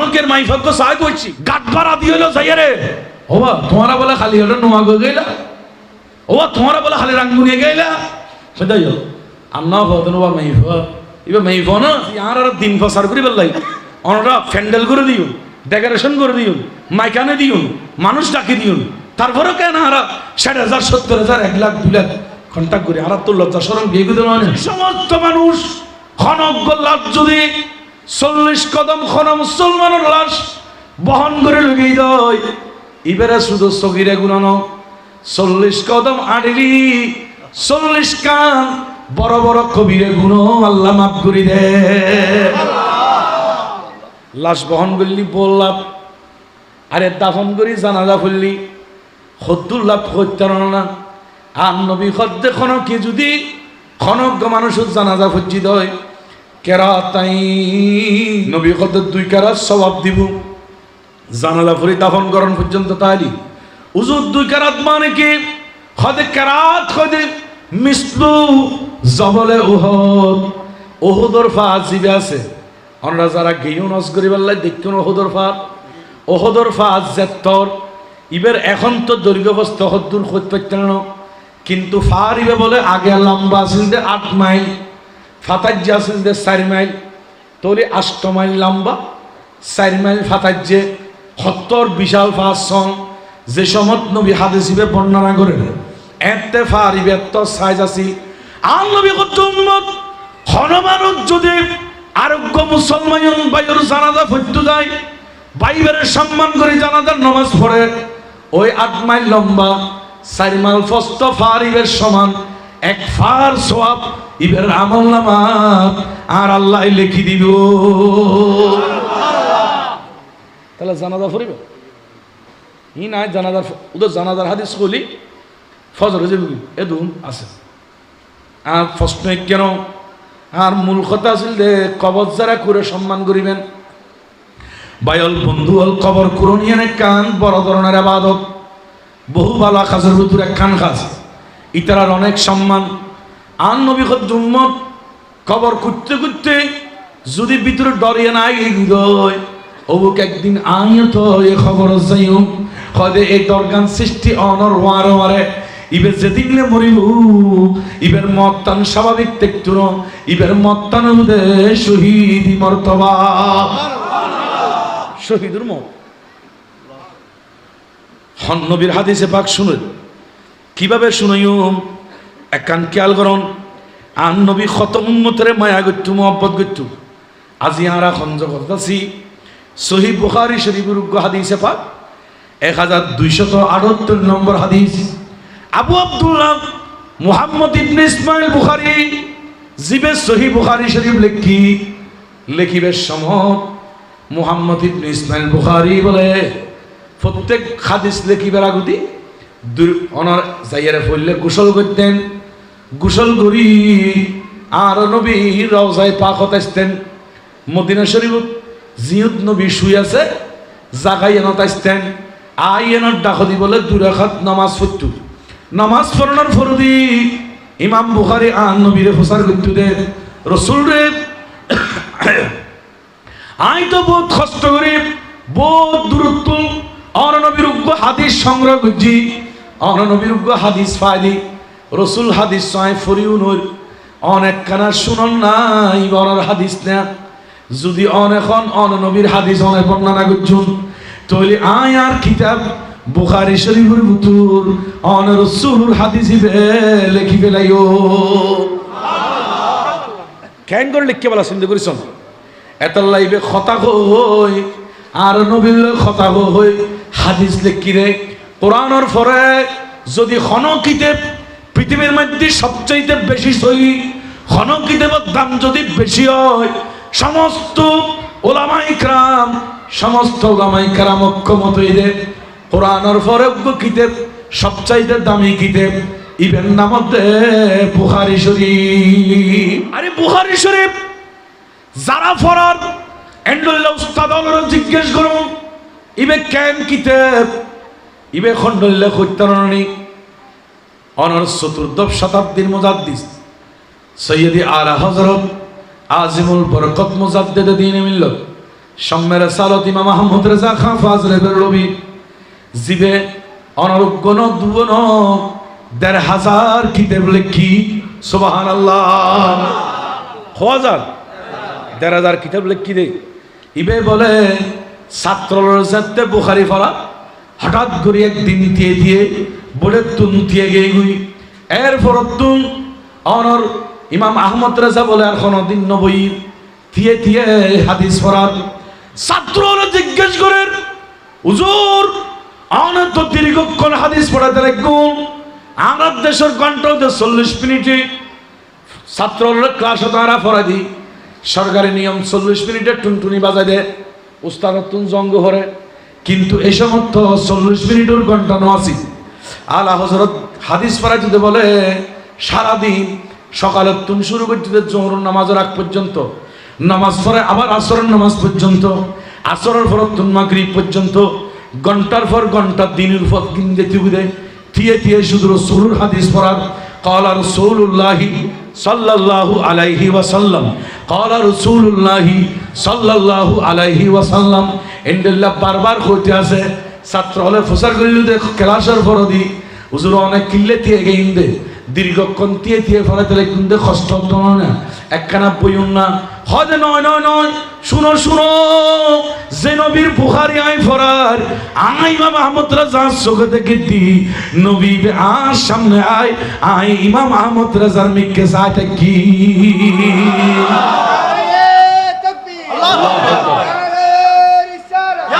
খনকের মাইফত তো সাহায্য করছি গাট ভাড়া দিয়ে হলো যাই রে ওবা তোমারা বলে খালি হলো নোয়া গো গেলা ওবা তোমারা বলে খালি রাঙ্গুনিয়ে গেলা সেটাই আন্না ভদন ওবা মাইফ এবার মাইফ না আর আর দিন প্রচার করি বললাই অনরা ফ্যান্ডেল করে দিও ডেকোরেশন করে দিও মাইকানে দিও মানুষ ডাকি দিও তারপরে কেন আর ৬০,০০০ ৭০,০০০ ১ লাখ ২ লাখ কন্টাক্ট করে আর তো লজ্জা শরম বিয়ে করে দেওয়া সমস্ত মানুষ খনক লাশ যদি ৪০ কদম খন মুসলমানের লাশ বহন করে লুকিয়ে দেয় এবারে শুধু সগিরে গুনানো ৪০ কদম আড়িলি ৪০ কান বড় বড় কবিরে গুনো আল্লাহ মাফ করে দে লাশ বহন করলি বললাম আরে দাফন করি জানাজা ফুললি ৭০ লাখ হত্যা না আর নবী খদ্দে খনকে যদি খনক মানুষের জানাজা ফুজি দেয় কেরাতাই নবী খদ্দে ২ কেরাত সওয়াব দিব জানাজা ফুরি দাফন করণ পর্যন্ত তাইলি উজুর ২ কেরাত মানে কি খদে কেরাত খদে মিসলু জবলে উহুদ উহুদর ফাজ জিবে আছে আমরা যারা গেইও নজ করিবাল্লাই দেখুন ওহদর ফাজ জেত্তর ইবের এখন তো দৈর্ঘ্য বস্ত হদ্দুর খোঁজ পাইতেন কিন্তু ফার ইবে বলে আগে লম্বা আছিল যে ৮ মাইল ফাতাজ্জে আছিল যে ৪ মাইল তোলে ৮ মাইল লম্বা ৪ মাইল ফাতাজ্জে ৭০ বিশাল ফাজ সন যে সমত নবী হাদিস ইবে বর্ণনা করেন এতে ফার ইবে তো সাইজ আছিল আর নবী কত উম্মত হনমানক যদি আরোগ্য মুসলমান বাইর জানাজা ফুটতে যায় বাইবের সম্মান করে জানাজার নামাজ পড়ে ওই ৮ মাইল লম্বা ৪ মাইল ফস্ত ফারিবের সমান ১ ফার সওয়াব ইবের আমলনামা আর আল্লাহ লিখি দিব তাহলে জানাজা পড়িবে ই নাই জানাজার ওদের জানাজার হাদিস কলি ফজর যে এদুন আছে আর প্রশ্ন কেন আর মূল কথা আছিল যে কবর যারা করে সম্মান করিবেন বায়ল বন্ধু হল কবর কুরনিয়ানে কান বড় ধরনের ইবাদত বহু ভালো কাজের ভিতরে কান কাজ ইতার অনেক সম্মান আন নবী উম্মত কবর করতে করতে যদি ভিতরে ডরিয়ে নাই হৃদয় অবুক একদিন আইও তো এই খবর যাইও হদে এই দরগান সৃষ্টি অনর ওয়ারে ইবের যেদিনলে মরিব ইবের মত্তান স্বাভাবিক দেখতুন ইবের মত্তান শহীদি মর্তবা শহীদুর মত হন নবীর হাদিসে পাক শুনুন কিভাবে শুনাইও এক কান খেয়াল করুন আন নবী কত উম্মতের মায়া গত্যু মোহাব্বত গত্যু আজি আরা খঞ্জ করতেছি সহিহ বুখারী শরীফের হাদিসে পাক ১২৭৮ নম্বর হাদিস আবু আব্দুল্লাহ মুহাম্মদ ইবনে ইসমাইল বুখারী জিবে সহিহ বুখারী শরীফ লেখিবের সময় মুহাম্মদ ইবনে ইসমাইল বুখারী বলে প্রত্যেক হাদিস লেখিবার আগুতি অনর যাইয়ারে পড়লে গোসল করতেন গোসল করি আর নবী রওজায়ে পাক হতাইতেন মদিনা শরীফ জিয়ুদ নবী শুই আছে জাগাই এনত আসতেন আই এনত ডাকদি বলে ২ রাকাত নামাজ পড়তো নামাজ পড়ানোর ফরদি ইমাম বুখারী আন নবীরে প্রচার করতে দে রাসূল রে আই তো বহুত কষ্ট করি বহুত দূরত্ব অননবীর হাদিস সংগ্রহ করছি অননবীর হাদিস ফাইলি রাসূল হাদিস ছয় ফরিউনর অনেক কানা শুনন নাই বড় হাদিস না যদি অনেকন অননবীর হাদিস অনেক বর্ণনা করছুন তাহলে আয় আর কিতাব বুখারী শরীফের ভিতর অন রাসূলুর হাদিস লেখি ফেলাইও কেন করে লিখকে বলা চিন্তা করিছন এত লাইবে খতা হই আর নবীর খতা হই হাদিস লেখি রে কোরআনের পরে যদি কিতাব পৃথিবীর মধ্যে সবচাইতে বেশি সহি কিতাবের দাম যদি বেশি হয় সমস্ত ওলামায়ে কিরাম ঐক্যমত হইলে কোরআনের পরে কিতাব সবচাইতে দামি কিতাব ইবেন নামতে বুখারী শরীফ আরে বুখারী শরীফ যারা ফরার এন্ডুল্লাহ উস্তাদ জিজ্ঞেস করুন ইবে কেন কিতাব ইবে খন্ডল্য হত্যারণী অনর ৪র্দশ শতাব্দীর মুজাদ্দিদ সৈয়দি আলা হযরত আজিমুল বরকত মুজাদ্দিদ দ্বীন মিল্লাত সম্মের সালত ইমাম আহমদ রেজা খান ফাজলের রবি জিবে অনরোগ্য দুবন ১,৫০০ কিতাব লেখি সুবহানাল্লাহ ১,৫০০ কিতাব লেখি দে ইবে বলে ছাত্রর সাথে বুখারি পড়া হঠাৎ করে একদিন দিয়ে বলে তুন দিয়ে গেই এরপর তুন অনর ইমাম আহমদ রেজা বলে আর কোনদিন নবই দিয়ে হাদিস পড়ার ছাত্ররা জিজ্ঞেস করেন হুজুর অনেক তো দীর্ঘক্ষণ হাদিস পড়াতে রাখুন আমার দেশের ঘন্টা 40 মিনিটে ছাত্ররা ক্লাসে তারা পড়া দিই সরকারি নিয়ম 40 মিনিটে টুনটুনি বাজায় দেয় উস্তাদ তুন জঙ্গ হরে কিন্তু এই সমস্ত 40 মিনিটের ঘন্টা নয় আলা হযরত হাদিস পড়া যদি বলে সারাদিন সকালে তুন শুরু করতে জোহর নামাজের আগ পর্যন্ত নামাজ পড়ে আবার আসরের নামাজ পর্যন্ত আসরের পর তুন মাগরিব পর্যন্ত ঘন্টার পর ঘন্টা দিনের পর দিন দিয়ে শুধু রাসূলুর হাদিস পড়ার ক্বালা রাসূলুল্লাহি সাল্লাল্লাহু আলাইহি ওয়াসাল্লাম ক্বালা রাসূলুল্লাহি সাল্লাল্লাহু আলাইহি ওয়াসাল্লাম ইনদাল্লাহ বারবার কইতে আছে ছাত্র হলে ফসর কইলু দে ক্লাসের পর দি হুজুর অনেক কিল্লে দিয়ে গেইন্দে দীর্ঘক্ষণ দিয়ে ফলাতে কিন্তু কষ্ট হতো না একখানা বইউন না হজে নয় শুনো যে নবীর বুখারী আই ফরার ইমাম আহমদ রাজা চোখে দেখে দি নবী আর সামনে আই ইমাম আহমদ রাজার মিকে সাথে কি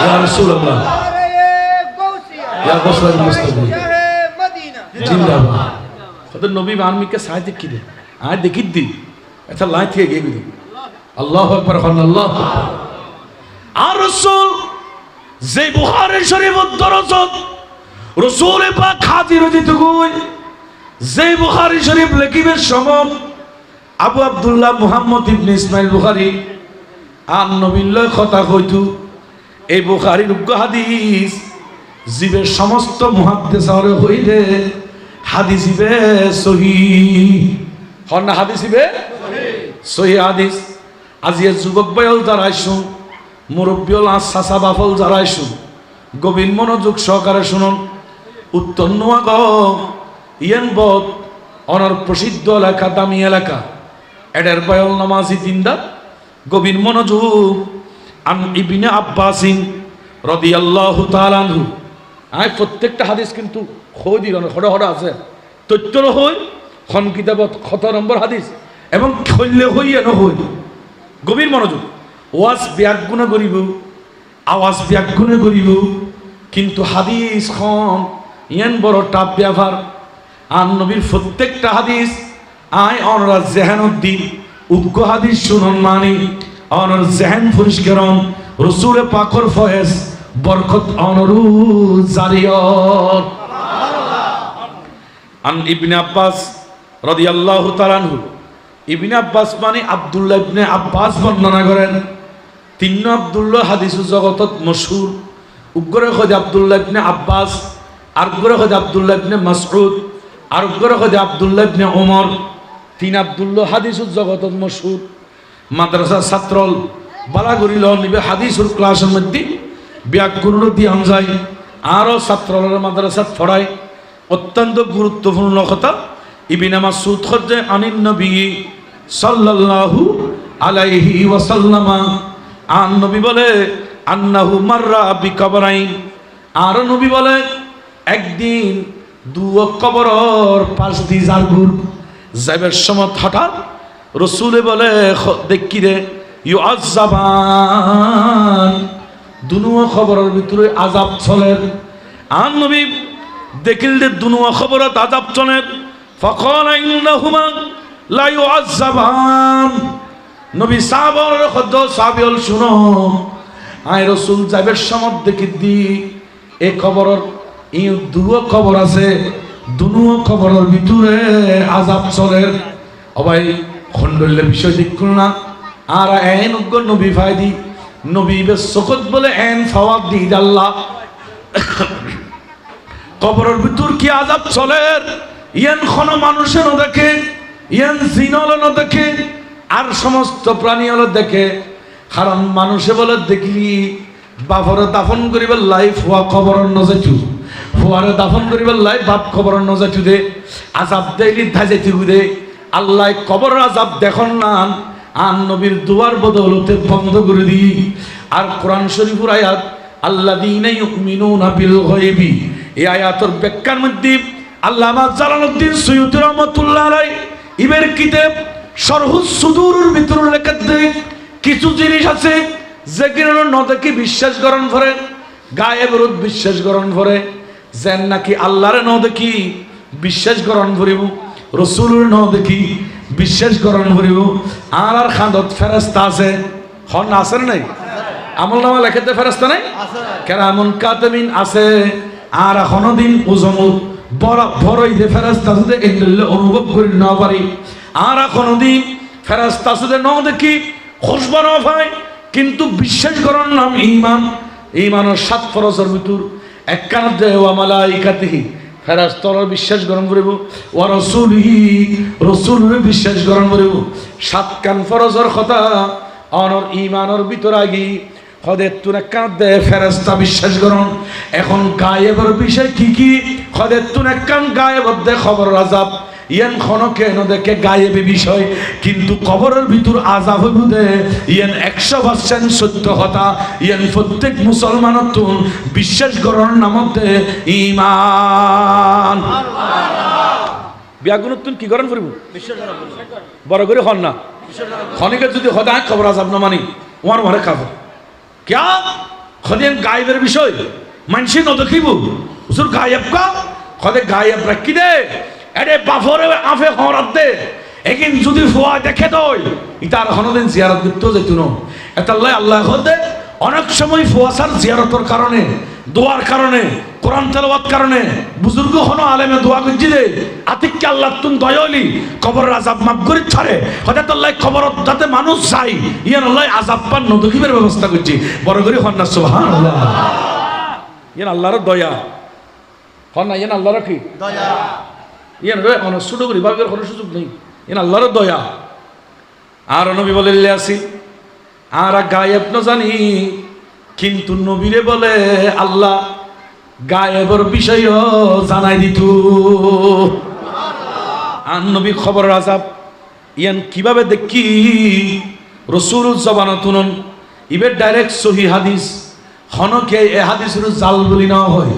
ইয়া রাসূলুল্লাহ ইয়া রাসূল মুস্তাফা জিন্দাবাদ কত নবী বানমিকে সাথে কি দে আয় দেখি দি আচ্ছা লাই থেকে গিয়ে দি আল্লাহু আকবার আল্লাহু আকবার আর রাসূল যে বুখারী শরীফ দরজত রাসূল পাক হাজির হইতে কই যে বুখারী শরীফ লেখিবের সময় আবু আব্দুল্লাহ মুহাম্মদ ইবনে ইসমাইল বুখারী আর নবীর কথা কইতু এই বুখারীর হাদিস জিবের সমস্ত মুহাদ্দিস আর হইলে হাদিস ইবে সহিহ হন না হাদিস ইবে সহিহ হাদিস আজিয়ে যুবক বয়ল দাঁড়াইছুন মুরব্বিয়ল চাচা বাফল দাঁড়াইছুন গভীর মনোযোগ সহকারে শুনুন উত্তর নোয়াগ ইয়েন বদ অনর প্রসিদ্ধ এলাকা দামি এলাকা এডের বয়ল নামাজি দিনদার গভীর মনোযোগ আন ইবনে আব্বাসিন রাদিয়াল্লাহু তাআলা আনহু প্রত্যেকটা হাদিস কিন্তু খোদির হড়া আছে তথ্যর হই খন কিতাবত কত নম্বর হাদিস এবং খৈলে হইয়া নহই গভীর মনোযোগ ওয়াজ ব্যাগুণ করিব আওয়াজ ব্যাগুণ করিব কিন্তু হাদিস খন ইয়ান বড় টাপ ব্যাপার আর নবীর প্রত্যেকটা হাদিস অনরা জেহানুদ্দিন উগ্র হাদিস শুনুন মানি অনর জেহান পরিষ্কারণ রসুল পাকর ফয়েজ বরকত অনরু জারিয়ত আন ইবনে আব্বাস রাদিয়াল্লাহু তাআলা আনহু ইবনে আব্বাস মানে আব্দুল্লাহ ইবনে আব্বাস বর্ণনা করেন তিন আব্দুল্লাহ হাদিস জগতত মশহুর উগ্র খোদ আব্দুল্লাহ ইবনে আব্বাস আর উগ্র খোদ আব্দুল্লাহ ইবনে মাসউদ আর উগ্র খোদ আব্দুল্লাহ ইবনে ওমর তিন আব্দুল্লাহ হাদিস জগতত মশহুর মাদ্রাসা ছাত্রল বালা করিল নিবে হাদিসুর ক্লাসের মধ্যে ব্যাকরণ দিয়ে যায় আরও ছাত্ররা মাদ্রাসা পড়ায় অত্যন্ত গুরুত্বপূর্ণ কথা ইবনে মাসউদ খোঁজে আনিন নবী সাল্লাল্লাহু আলাইহি ওয়াসাল্লাম আন নবী বলে আন্নাহু মাররা বিকবরাইন আর নবী বলে একদিন দুই কবরের পাশ দিয়ে জারগুর যাইবার সময় হঠাৎ রসুলে বলে দেখি রে ইউআযাবান দুনুয়া খবরের ভিতরে আযাব চলে আর নবী দেখিল যে দুনুয়া খবরত আযাব চলে ফাকালা ইন্নাহুমা লা ইউআযাবান নবী সাহাবার খদ্দ সাহাবিল শুনো আয় রাসূল যাইবার সময় দেখি দি এই খবরের এই দুয়া খবর আছে দুনুয়া খবরের ভিতরে আযাব চলে অবাই খন্ডলে বিষয় দেখুন না আর এন উগ্র নবী ফায়দি নবী বেসকত বলে এন ফাওয়াদ দি আল্লাহ কবরের ভিতর কি আযাব চলে ইয়ান কোন মানুষের দেখে ইয়ান জিনল দেখে আর সমস্ত প্রাণী হলো দেখে কারণ মানুষে বলে দেখলি বাপরে দাফন করিবার লাই ফুয়া খবর নজাইতু, ফুয়ারে দাফন করিবার লাই বাপ খবর নজাইতু দে, আজাব দেইলি ধাইজাইতু দে। আল্লাহ কবর আজাব দেখুন না, আর নবীর দুয়ার বদৌলতে বন্ধ করে দি। আর কোরআন শরীফের আয়াত আল্লাযীনা ইউমিনুনা বিল গায়বি, এই আয়াতের ব্যাখ্যার মধ্যে আল্লামা জালালউদ্দিন সুয়ুতী রাহমাতুল্লাহ আলাইহি ইবের কিতাব শরহুস সুদুরের ভিতরে লেখা দেয় কিছু জিনিস আছে যেগুলো ন দেখি বিশ্বাস গ্রহণ করে, গায়েবের বিশ্বাস গ্রহণ করে, যেন নাকি আল্লাহর ন দেখি বিশ্বাস গ্রহণ করিব, রসুলের ন দেখি বিশ্বাস গ্রহণ করিব। আর খান্দত ফেরেশতা আছে, হন আছে না নাই? আমল নামা লেখাতে ফেরেশতা নাই? কেরামুন কাতিবিন আছে। আর এখনো দিন ওজমুত বড় বড়ই যে ফেরেশতা আছে এগুলো অনুভব করি না পারি। আর এখনো দিন ফেরেশতা আছে ন দেখি খুশবা না পাই, কিন্তু বিশ্বাস করার নাম ঈমান। ঈমানের 7 ফরজের ভিতর একখান দেয় ওয়া মালাইকাতিহি, ফেরেশতার বিশ্বাস গ্রহণ করিব, ওয়া রাসূলিহি, রাসূলের বিশ্বাস গ্রহণ করিব। 7 কান ফরজের কথা অনর ঈমানের ভিতর আগি খদের তুন একখান দেয় ফেরেশতা বিশ্বাস গ্রহণ। এখন গায়েবের বিষয় কি কি? খদের তুন একখান গায়েব দে খবর আযাব, ইয়ান খনকে ন দেখে গায়েবে বিষয়, কিন্তু কবরের ভিতর আযাব হইব দে ইয়ান 100% সত্য কথা। ইয়ান প্রত্যেক মুসলমানের তুন বিশ্বাস গ্রহণ নামতে ঈমান। বিয়াগুন তুন কি গ্রহণ করিব? বিশ্বাস গ্রহণ বড় করে হন না। খনিকে যদি হদায় খবর আযাব না মানি ওয়ার মারে খাবো क्या খদেন গায়েবের বিষয় মানসি ন দেখিব হুজুর গায়েব কা খদে গায়েব রাখি দে এরে বাফরে আফে হরাত দে। একিন যদি ফুয়া দেখে দই ইতার হনদিন জিয়ারত করতে যেত না। এতাল্লাহ আল্লাহ হদে অনেক সময় ফুয়াসার জিয়ারতের কারণে, দোয়ার কারণে, কোরআন তেলাওয়াত কারণে বুজুর্গ হনো আলেমে দোয়া করছি দে আতিককে আল্লাহ তুন দয়ালি কবর আযাব মাফ করে ছাড়ে। হঠাৎ আল্লাহ খবর যাতে মানুষ যায় ইয়ান আল্লাহ আযাব পান নদকিবের ব্যবস্থা করছি। বড় করে হন না সুবহানাল্লাহ। ইয়ান আল্লাহর দয়া হন না, ইয়ান আল্লাহর কি দয়া। ইয়ান রে অন ছোট করি ভাবের কোনো সুযোগ নেই, ইয়ান আল্লাহর দয়া। আর নবী বলে আসি আর গায়েব না জানি, কিন্তু নবীরে বলে আল্লাহ গায়েবের বিষয় জানাই দিত। আর নবী খবর আযাব ইয়ান কিভাবে দেখি রসুল জবানা তুনন ইবের ডাইরেক্ট সহি হাদিস হনকে এ হাদিসের জাল বলি না হয়।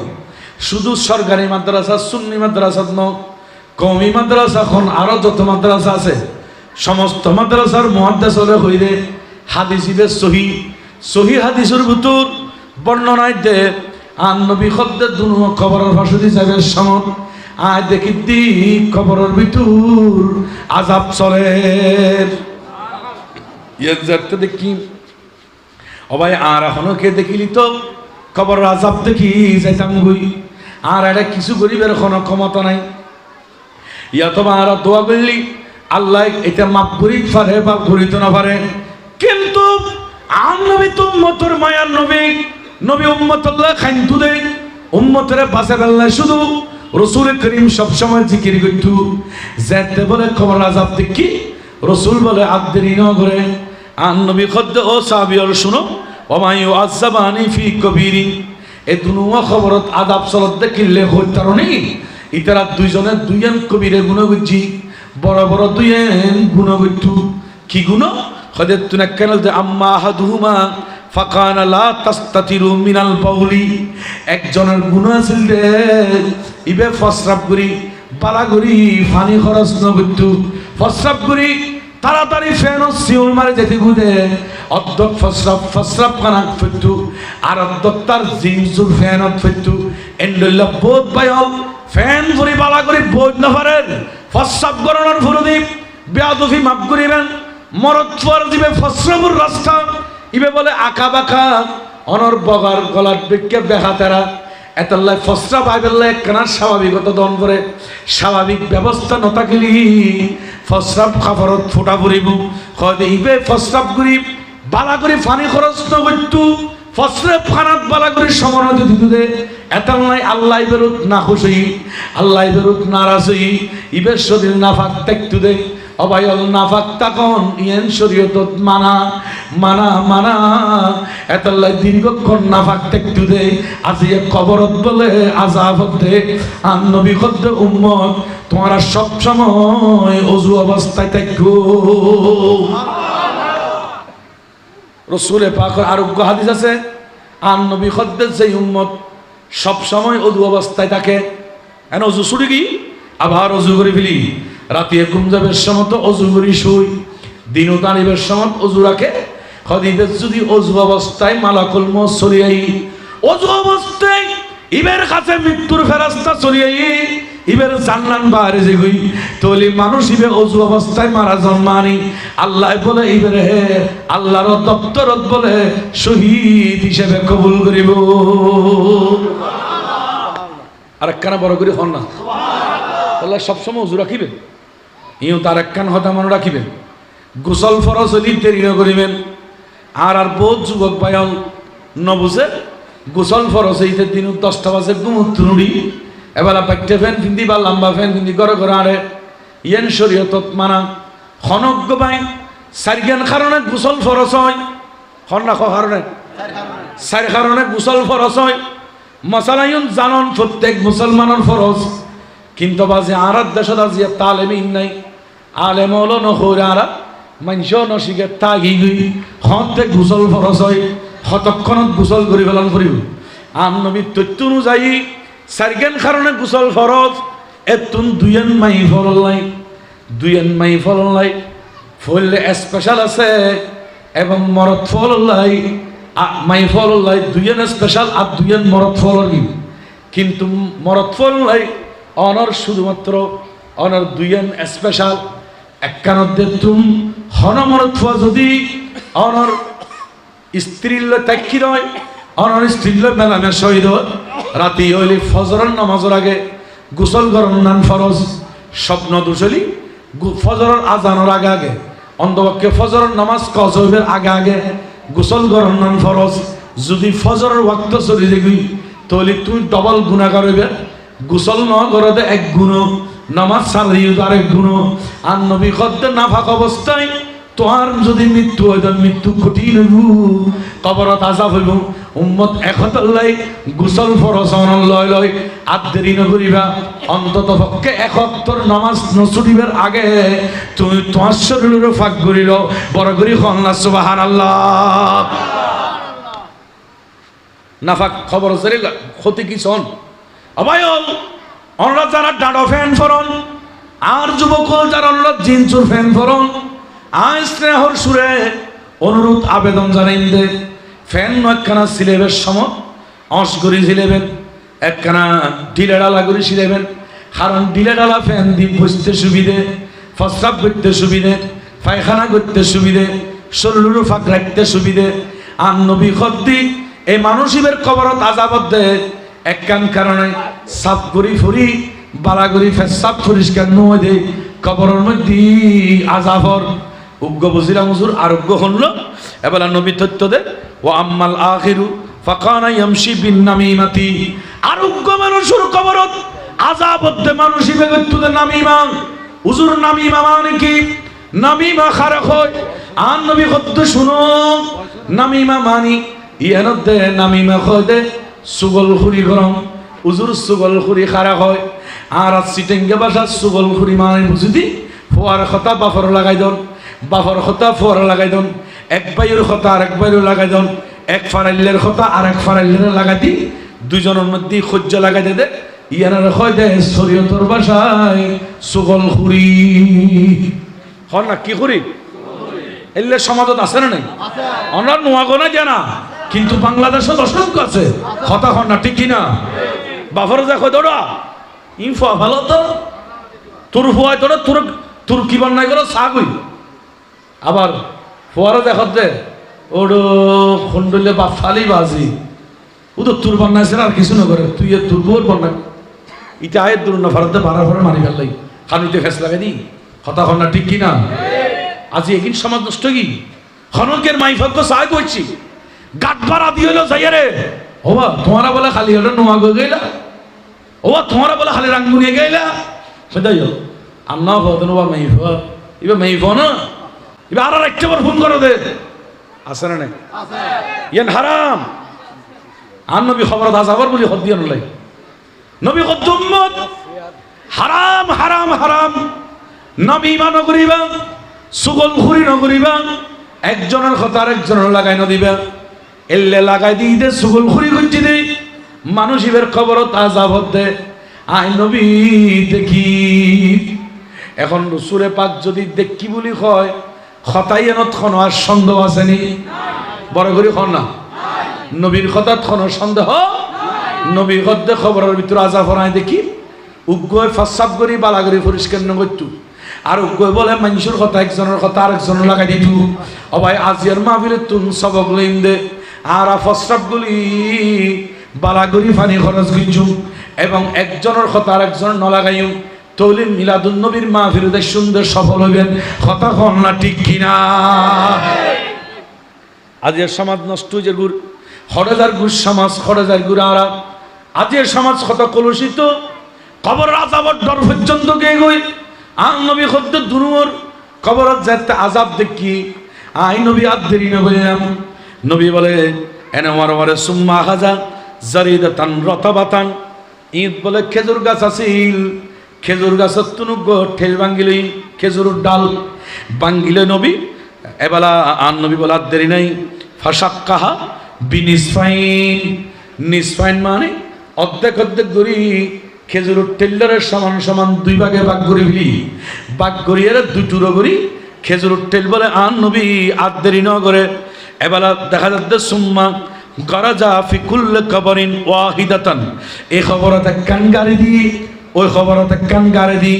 শুধু সরকারি মাদ্রাসা সুন্নি মাদ্রাসা ন, কওমি মাদ্রাসা খন আরো যত মাদ্রাসা আছে সমস্ত মাদ্রাসার মুহাদ্দিস হলে হইরে হাদিস ইবে সহি। সহি হাদিসের ভিতর বর্ণনায় দে আর নবী খদ্দের দুনো খবরের ভাষা হিসাবে সমত আয় দেখি দি খবরের ভিতর আযাব চলে। ইয়ে যাতে দেখি ও ভাই আর এখনো কে দেখিলি তো খবরের আযাব দেখি যাইতাম গই। আর এটা কিছু গরিবের কোনো ক্ষমতা নাই। ইয়া তোমার আর দোয়া করলি আল্লাহ এটা মাফ করি পারে বা করিতে না পারে, কিন্তু আর নবী তো উম্মতের মায়ার নবী, নবী উম্মতুল্লাহ খাইন্তু দেই উম্মতের বাঁচে ফেললে শুধু রসুল করিম সবসময় জিকির করত যেতে বলে খবর আযাব দেখি রসুল বলে আদেরি ন করে। আর নবী খদ্দ ও সাহাবীর শুনো ওমায়ু আযাবানি ফি কবিরিন, এ দুনুয়া খবরত আযাব চলত দেখিলে হইতার নেই। ইতারা দুইজনের দুইজন কবিরে গুণ বুঝছি, বড় বড় দুইজন গুণ করত। কি গুণ? খদের তুনা কেন আম্মা হাদুমা ফাকানা লা তাস্তাতিরু মিনাল বাউলি, একজনের গুণ আছিল দে ইবে ফসরাব করি বালা করি পানি খরচ ন করত, ফসরাব করি তাড়াতাড়ি ফ্যান শিউল মারে যেতে গুদে অর্ধক ফসরাব কানাক ফেটু আর অর্ধক তার জিন্সুর ফ্যানত ফেটু এন্ডল্লা বোধ বায়ল ফ্যান ভরি বালা করি বোধ না পারেন ফসরাব গণনার ফুরুদীপ বেয়াদফি মাফ করিবেন। মরদ ফর দিবে ফসরাবুর রাস্তা ইবে বলে আঁকা বাঁকা অনর বগার গলার দিকে বেহা তেরা এতাল্লাই ফসরা বাইবেল্লা একখানা স্বাভাবিকতা দন করে স্বাভাবিক ব্যবস্থা নথাকিলি ফসরাব খাফরত ফোটা পড়িব কদে ইবে ফসরাব করি বালা করে ফানি খরচ নগত্তু ফসরে ফানাত বালা করে সমানত দিতে এতাল্লাই আল্লাহ বেরুত না খুশি আল্লাহ বেরুত নারাজ হই ইবে শরীর নাফাক দেখতু দে অবায়ল নাফাক তাকন ইয়েন শরীয়তত মানা মানা মানা এতলাই দীর্ঘক্ষণ নাফাক দেখতে দে আজিয়ে কবরত বলে আযাব দে আর নবী খদ্দ উম্মত তোমরা সব সময় ওযু অবস্থায় থাকো। রাসূলে পাকের আরোগ্য হাদিস আছে আর নবী খদ্দের যে উম্মত সব সময় ওযু অবস্থায় থাকে এন ওযু ছুটি কি আবার ওযু করে ফেলি রাতে ঘুম যাবের সময় তো ওযু করি শুই দিনও তানিবের সময় ওযু রাখে খদিদের যদি ওযু অবস্থায় মালাকুল মউত চলিয়াই ওযু অবস্থায় ইবের কাছে মৃত্যুর ফেরেশতা চলিয়াই ইবের জান্নাত বাহারে যে গই তলি মানুষ ইবে ওযু অবস্থায় মারা জন্মানি আল্লাহ বলে ইবের হে আল্লাহর দপ্তরত বলে শহীদ হিসেবে কবুল করিব। আর একখানা বড় করে হন না আল্লাহ সবসময় ওযু রাখিবেন ইও তার একখান হতা মনে রাখিবেন গোসল ফরজ হলি দেরি না করিবেন। আর বহুত যুবক ভাইয়াল নবুঝে গোসল ফরজ হইতে দিন 10টা বাজে ঘুমুত্তুনুড়ি এবার পাইতে ফ্যান পিন্ধি বা লম্বা ফ্যান পিন্ধি ঘরে ঘরে আরে ইয়েন শরীয়তত মানা খনজ্ঞ বাই চারিজ্ঞান কারণে গোসল ফরজ হয় খন্না কারণে চার কারণে গোসল ফরজ হয় মশালায়ন জানন প্রত্যেক মুসলমানের ফরজ কিন্তু বাজে আরাত দেশত আজিয়া তালেমিন নাই আলেম হলো নহরে আরা মানুষ নশিকে তাগি গই হতে গোসল ফরজ হয় হতক্ষণত গোসল করি ফেলান করিব। আম নবীর তথ্য অনুযায়ী চারিজ্ঞান কারণে গোসল ফরজ এতুন দুইয়েন মাই ফলন নাই দুইয়েন মাই ফলন নাই ফললে স্পেশাল আছে এবং মরদ ফলন নাই মাই ফলন নাই দুইয়েন স্পেশাল আর দুইয়েন মরদ ফলন কিন্তু মরদ ফলন নাই অনর শুধুমাত্র অনর দুইয়েন স্পেশাল একখানতে তুম হনমরদ ফোয়া যদি অনর স্ত্রীর ত্যাগী নয় অনর স্ত্রীর মেলামে শহীদ রাতি হইলে ফজরের নামাজের আগে গোসল গরম নান ফরজ স্বপ্ন দুশলি ফজরের আজানের আগে আগে অন্তপক্ষে ফজরের নামাজ কজবের আগে আগে গোসল গরম নান ফরজ যদি ফজরের ওয়াক্ত চলে যাবি তাহলে তুই ডবল গুনাহগার হইবে গোসল ন করতে এক গুণ নামাজ ছাড়িয়ে আরেক গুণ আর নবী খদ্দের নাফাক অবস্থায় তোহার যদি মৃত্যু হয় তার মৃত্যু কঠিন হইব কবরত আযাব হইব উম্মত একতাল্লাই গোসল ফরজ লয় লয় আর দেরি নকরিবা অন্তত পক্ষে এক ওয়াক্তর নামাজ নছুটিবার আগে তুমি তোমার শরীরেরও ফাঁক করিল বড় করি আল্লাহ সুবহানাল্লাহ। নাফাক খবর আছে ক্ষতি কি শোন অবায়ল অনরা যারা ডাডো ফ্যান ফরন আর যুবক যারা অনরা জিনচুর ফ্যান ফরন আজ স্নেহর সুরে অনুরোধ আবেদন জানাইন দে ফ্যান একখানা সিলেবের সময় অস করি সিলেবেন একখানা ঢিলে ডালা করে সিলেবেন কারণ ঢিলে ডালা ফ্যান দিয়ে বসতে সুবিধে প্রস্রাব করতে সুবিধে পায়খানা করতে সুবিধে শরীরের ফাঁক রাখতে সুবিধে আর নবী খদ্দি এই মানুষের কবরত আযাবত দে একখান কারণে সাফ করি ফুরি বালা করি ফেসাব পরিষ্কার নয় দে কবরের মধ্যে আযাবর উগ্র বুঝিলাম হুজুর আরোগ্য হল এবার নবী তথ্য দে ও আম্মাল আখিরু ফাকানা ইয়ামশি বিন নামিমাতি আরোগ্য মানুষের কবরত আযাবত দে মানুষই বেগতুদে নামিমা হুজুর নামিমা মানে কি নামিমা খারাপ হয় আর নবী কত শুনো নামিমা মানি ইয়ানদে নামিমা হয় দে সুগলখুরি গরম হুজুর সুগলখুরি খারাপ হয় আর সিটেঙ্গে বাসা সুগলখুরি মানে বুঝিদি ফোয়ার কথা বাফর লাগাই দন বাফর কথা ফোয়ার লাগাই দন এক বাইয়ের কথা আর এক বাইয়ের লাগাই দন এক ফারাইলের কথা আর এক ফারাইলের লাগাই দি দুজনের মধ্যে সহ্য লাগাই দে ইয়ানার হয় দে শরীয়তর বাসায় সুগলখুরি হন না কি করি এলে সমাজত আছে না নাই অনার নোয়াগো না জানা কিন্তু বাংলাদেশত অসংখ্য আছে কথা হন না ঠিক কিনা বাফর দেখো দৌড়া ইনফা ভালো তো তোর ফুয়াই তোরা তোর তোর কি বান্নাই করো চা কই আবার ফুয়ারা দেখত দে ওড়ো খন্ডলে বা ফালি বাজি ও তো তোর বান্নাইছে আর কিছু না করে তুই তোর বউর বান্নাই ইটা আয়ের দূর না ভারতে বাড়া ভাড়া মারি ফেললাই খানুইতে ফেস লাগাই দি কথা হন না ঠিক কিনা আজি একিন সমাজ নষ্ট কি খনকের মাইফাক্য চাই করছি গাট ভাড়া দিয়ে হলো যাই রে ওবা তোমারা বলে খালি হলো নোয়া গো গেলা ওবা তোমারা বলে খালি রাঙ্গুনিয়ে গেলা সেটাই আন্না হতো বা মাইফা এবার মেয়ে ফোন এবার আর একটা বার ফোন করো দে আছে না নাই ইয়ান হারাম আর নবী খবর আজাবার বলি হদ দিয়ে নলাই নবী কত উম্মত হারাম হারাম হারাম নবী মান করিবা সুগলখুরি নকরিবা একজনের কথা আরেকজনের লাগাই নদিবা এল্লে লাগাই দিই দে সুগলখুরি করছি দে মানুষ ইবের খবরত আজাবত দে আই নবী দেখি এখন রসুলে পাক যদি দেখি বলি হয় খতাই এনত খন আর সন্দেহ আসেনি বড় করে খন না নবীর কথাত খন সন্দেহ নবীর কথা খবরের ভিতরে আজাব হরাই দেখি উগ্গয় ফাসাব করি বালাগরি পরিষ্কার নগরতু আর উগ্গয় বলে মানুষের কথা একজনের কথা আরেকজনের লাগাই দিতু ও ভাই আজিয়ার মাহফিলে তুন সবক লইম দে আর ফাসাব গুলি বালাগরি পানি খরচ গিছু এবং একজনের কথা আরেকজনের নলাগাইও তৌলিন মিলাদুন নবীর মাহফিলে সুন্দর সফল হইবেন কথা কন না ঠিক কিনা আজের সমাজ নষ্ট হয়ে গুড় হরেদার গুড় সমাজ হরেদার গুড় আরা আজের সমাজ কত কলুষিত কবর আজাবর ডর পর্যন্ত গিয়ে গই আন নবী খদ্দ দুনুর কবরত যাতে আজাব দেখি আই নবী আর দেরি না বললাম নবী বলে এনে মারে সুম্মা হাজা জারিদাতান রতাবাতান ঈদ বলে খেজুর গাছ আছিল খেজুর গাছের তুনুক ঠেল ভাঙ্গিলে খেজুরের ডাল ভাঙ্গিলে নবী এবেলা আন নবী বলে আর দেরি নাই ফাঁসাক্কাহা বিনিসফাইন নিসফাইন মানে অর্ধেক অর্ধেক গড়ি খেজুরের টেল্লারের সমান সমান দুই ভাগে ভাগ করে ফেলি ভাগ করিয়ে দুই টুরো করি খেজুরের টেল বলে আন নবী আর দেরি ন করে এবেলা দেখা যাচ্ছে সুম্মা গরাজা ফি কুল্লি কবরিন ওয়াহিদাতান এই খবরতে কান গাড়ি দি ওই খবরতে কান গাড়ি দি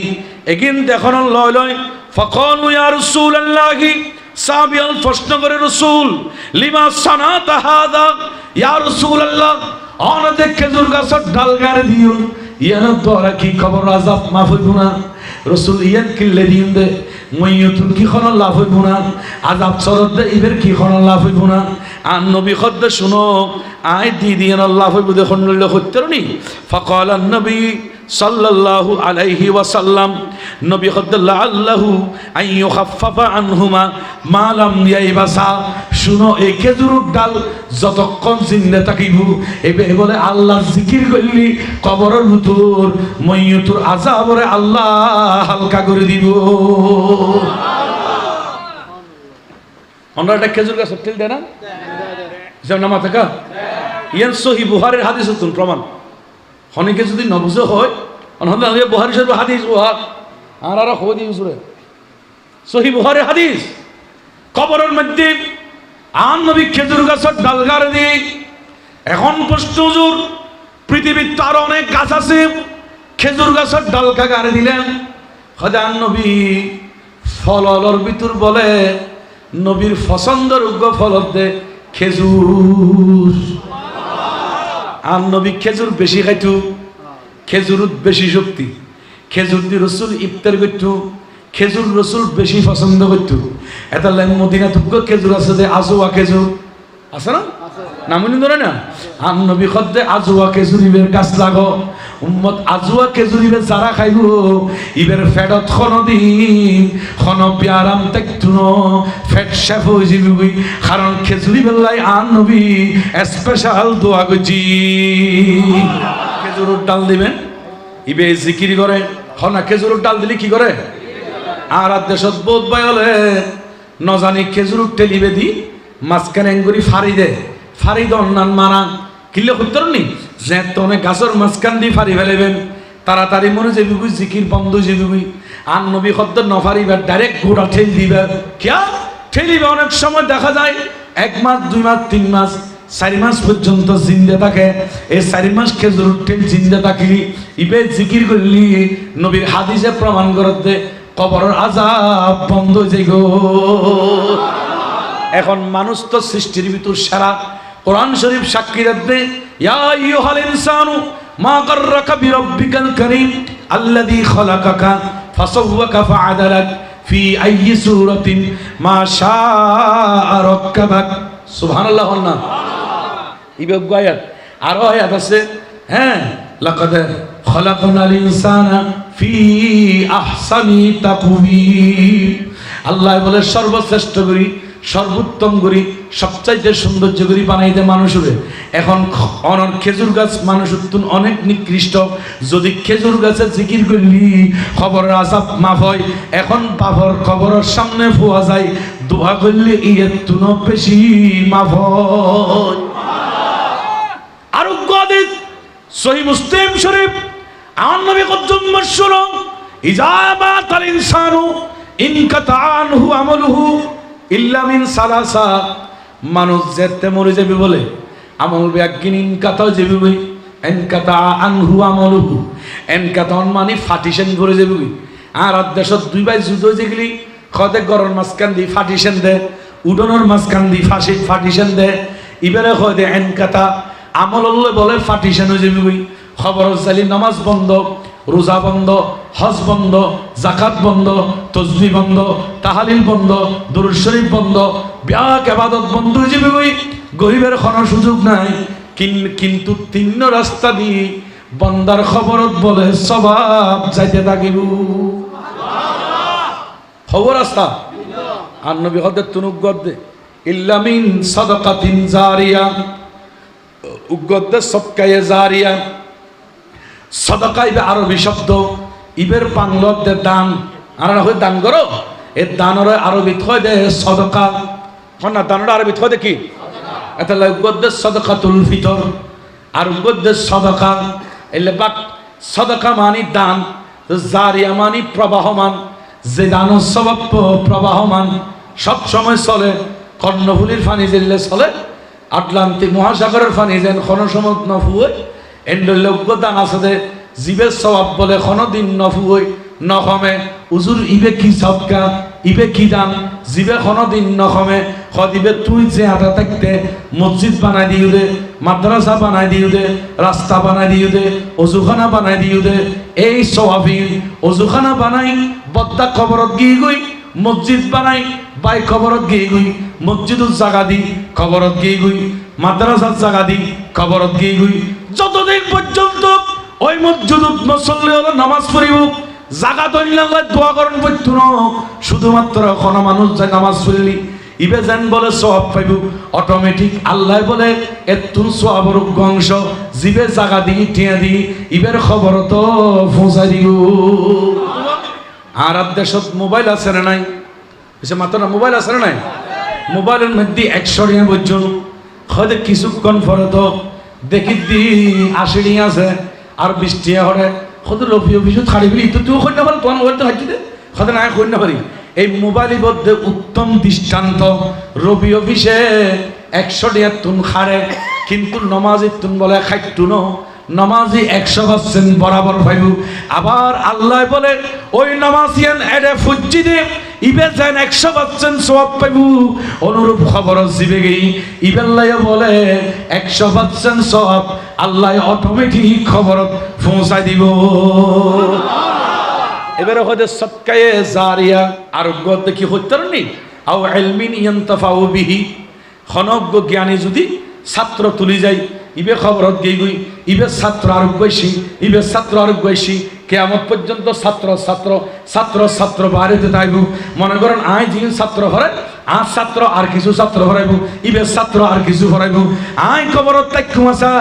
এগিন দেখুন লয় লয় ফাকালু ইয়া রাসূলুল্লাহি সাহাবীল প্রশ্ন করে রাসূল লিমা সানাতা হাদা ইয়া রাসূলুল্লাহ অনদে খেজুর গাছের ডাল গাড়ি দিও ইয়ান তোরা কি খবর আযাব মাফ হইব না রাসূল ইয়ান কিল্লে দিন দে মইয়তুন কি খন লাভ হইব না আযাব সরদ ইবের কি খন লাভ হইব না আন নবী খদ্দ শুনো আই দি দিন আল্লাহ হইব দেখুন লইল হত্যরনি ফাকাল আন নবী সাল্লাল্লাহু আলাইহি ওয়াসাল্লাম নবী খদ্দ আল্লাহু আন ইউখাফফা আনহুমা মা লাম ইয়াইবাসা শুনো এই খেজুরের ডাল যতক্ষণ জিন্দা থাকিব এবে বলে আল্লাহ জিকির করলি কবরের ভিতর মইয়তুর আযাবরে আল্লাহ হালকা করে দিব আমরা একটা খেজুর গাছ তেল দেয় না যেমন নামা থাকা ইয়ান সহি বুহারের হাদিস হতুন প্রমাণ অনেকে যদি নবুঝে হয় অনহলে বুহারি শরীফ হাদিস বুহার আর খবর দিয়ে সুরে সহি বুহারের হাদিস কবরের মধ্যে আন নবী খেজুর গাছের ডাল গাড়ে দিই এখন প্রশ্ন হুজুর পৃথিবীর তার অনেক গাছ আছে খেজুর গাছের ডাল গাড়ে দিলেন খোদা নবী ফলর ভিতর বলে নবীর পছন্দের উগ্র ফলত দে খেজুর আর নবী খেজুর বেশি খাইতু খেজুরত বেশি শক্তি খেজুর দি রসুল ইফতার করতু খেজুর রসুল বেশি পছন্দ করতু এটা লাইন মদিনা তুগ্গ খেজুর আছে যে আজোয়া খেজুর আছে না নামনি ধরে না আর নবী খদ্দে আজোয়া খেজুরিবের গাছ লাগো উম্মত আজোয়া খেজুরিবে যারা খাইব ইবের ফেটত খনদিন খন বিয়ারাম দেখতুন ফেট শেফ হয়ে যাবি কারণ খেজুরি বেলায় আন নবী স্পেশাল দোয়া করছি খেজুরের ডাল দিবেন ইবে জিকিরি করে হনা খেজুরের ডাল দিলে কি করে আর দেশত বোধ বাই হলে নজানি খেজুরের টেলিবে দি মাঝখানে এঙ্গুরি ফাড়ি দে ফাড়ি দন্নান মারা কিলে করতেন নি যে তনে গাছের মাঝখান দিয়ে ফাড়ি ফেলেবেন তাড়াতাড়ি মনে যাবি জিকির বন্ধ যাবি আর নবী শব্দ নফারিবার ডাইরেক্ট ঘোড়া ঠেল দিবে কিয়া ঠেলিবে অনেক সময় দেখা যায় 1 মাস 2 মাস 3 মাস 4 মাস পর্যন্ত জিন্দা থাকে এই 4 মাস খেজুর ঠেল জিন্দা থাকলি ইবে জিকির করলি নবীর হাদিসে প্রমাণ করতে কবরের আযাব বন্ধ হয়ে গো এখন মানুষ তো সৃষ্টির ভিতর সারা কোরআন শরীফ সাক্ষী রাখবে ইয়া আইয়ুহাল ইনসানু মা গাররাকা বিরাব্বিকাল কারীম আল্লাযী খালাকাকা ফাসাওয়াকা ফাআদালাক ফি আইয়ি সূরাতিন মা শাআ রাক্কাবাক সুবহানাল্লাহ না ইবে আয়াত আর আয়াত আছে হ্যাঁ লাকাদ খালাকনাল ইনসানা ফি আহসানি তাকওয়িম আল্লাহ বলে সর্বশ্রেষ্ঠ করি, সর্বোত্তম করি, সবচাইতে সৌন্দর্য করি বানাইতে মানুষের। এখন অনর খেজুর গাছ মানুষ অনেক নিকৃষ্ট, যদি খেজুর গাছে জিকির করলি খবরের আজাব মাফ হয়। এখন বাবর খবরের সামনে ফুয়া যায়, দোয়া করলে ইয়ের তুনো বেশি মাফ হয়। আরোগ্য হাদিস সহিহ মুসলিম শরীফ, আমার নবী কদ্দুম মাশহুর, ইজাবাতাল ইনসানু ইনকাতা আনহু আমালুহু ইল্লা মিন সালাসা। মানুষ যেতে মরে যাবে বলে আমল একদিন ইনকাতা যাবে, ইনকাতা আনহু আমালুহু। ইনকাতা মানে ফাটিশন করে যাবে। আর দেশত দুই ভাই যুদ্ধ হয়ে গেলি খদে গরর মাঝখান দিয়ে ফাটিশন দে, উডনের মাঝখান দিয়ে ফাটিশন দে, ইবারে হয় দে ইনকাতা আমল বলে ফাটিশন হয়ে যাবে। খবর চালি নামাজ বন্ধ, রোজা বন্ধ, হজ বন্ধ, জাকাত বন্ধ, তসবিহ বন্ধ, তাহালিল বন্ধ, দুরূদ শরীফ বন্ধ, ব্যাক ইবাদত বন্ধ হয়ে যাবে। গরিবের কোনো সুযোগ নাই। কিন্তু তিন রাস্তা দিয়ে বন্দার খবরত বলে সবাব যাইতে থাকিব। খবর রাস্তা আর নবী হদের তুনুগদ্দে ইল্লা মিন সাদাকাতিন জারিয়া, উগদ্দে সদকায়ে জারিয়া। সদকা ইবে আরবি শব্দ, ইবের বাংলাতে দান, আর হয় দান করো। এই দানের আরবিত হয় দে সদকা, না দানের আরবিত হয় দে কি? এটা উগদ্দে সদকাতুল ফিতর, আর উগদ্দে সদকা। এলে বাক সদকা মানি দান, জারিয়া মানি প্রবাহমান। যে দানের স্বভাব প্রবাহমান, সব সময় চলে। কর্ণফুলির ফানি জেললে চলে, আটলান্টিক মহাসাগরের ফানি যেন কোনো সময় নফুয়ে। এন্ডলজ্ঞ দান আছে জীবের স্বভাব বলে কোনো দিন নফুয়ে নকমে। উজুর ইবে কি সদকা, ইবে কি দান, জীবে কোনো দিন নকমে। দিবে তুই যে হাতে থাকতে মসজিদ বানাই দিও দে, মাদ্রাসা বানাই দিও দে, রাস্তা বানাই দিও দে, অজুখানা বানাই দিও দে। এই স্বভাবই অজুখানা বানাই বদ্দা খবরত গিয়ে গই, মসজিদ বানাই বাই খবরত গিয়ে গই, মসজিদুর জায়গা দি খবরত গিয়ে গই, মাদ্রাসার জায়গা দি খবরত গিয়ে গই। যতদিন পর্যন্ত ওই মসজিদুত মুসল্লি হলো নামাজ পড়িব, জায়গা দইল্লাহ দোয়া করেন পড়তো না। শুধুমাত্র কোনো মানুষ যায় নামাজ পড়লি ইবে যেন বলে সওয়াব পাইব, অটোমেটিক আল্লাহ বলে এতুন সওয়াবের অংশ জিবে জায়গা দিয়ে টিয়া দিয়ে ইবের খবর তো পৌঁছাই দিব। আর দেশত মোবাইল আছে না নাই? মাত্র না মোবাইল আছে না নাই? মোবাইলের মধ্যে 100 টাকা পর্যন্ত হয়তো কিছুক্ষণ পরে তো দেখি দি 80 টাকা আছে আর 20 টাকা হরে হয়তো রবি অফিসে ছাড়ি বলি তো তুই কই না পারি, তোমার মোবাইল তো হাঁটি দে হয়তো না কই না পারি। এই মোবাইলের মধ্যে উত্তম দৃষ্টান্ত, রবি অফিসে 100 টাকা তুন খারে, কিন্তু নমাজি তুন বলে খাইটু ন, নমাজি 100% বরাবর পাইব। আবার আল্লাহ বলে ওই নমাজিয়ান এডে ফুজি দে ইবে যেন 100% সওয়াব পাইব। অনুরূপ খবর জিবে গই ইবেল্লাই বলে 100% সওয়াব আল্লাহ অটোমেটিক খবর পৌঁছাই দিব। এবারে হয়তো সদকায়ে জারিয়া আরোগ্য দেখি হইতে নি আও ইলমিন ইয়ানতাফাউ বিহি। খনজ্ঞ জ্ঞানী যদি ছাত্র তুলি যায় ইবে খবরত গই গই, ইবে ছাত্র আরোগ্যশী, ইবে ছাত্র আরোগ্যশী। কিয়ামত পর্যন্ত ছাত্র ছাত্র ছাত্র ছাত্র বাড়িতে থাকব। মনে করেন আই যিনি ছাত্র হরে আর ছাত্র আর কিছু ছাত্র হরাইব, ইবে ছাত্র আর কিছু হরাইব। আই খবরত তাইকু আসা,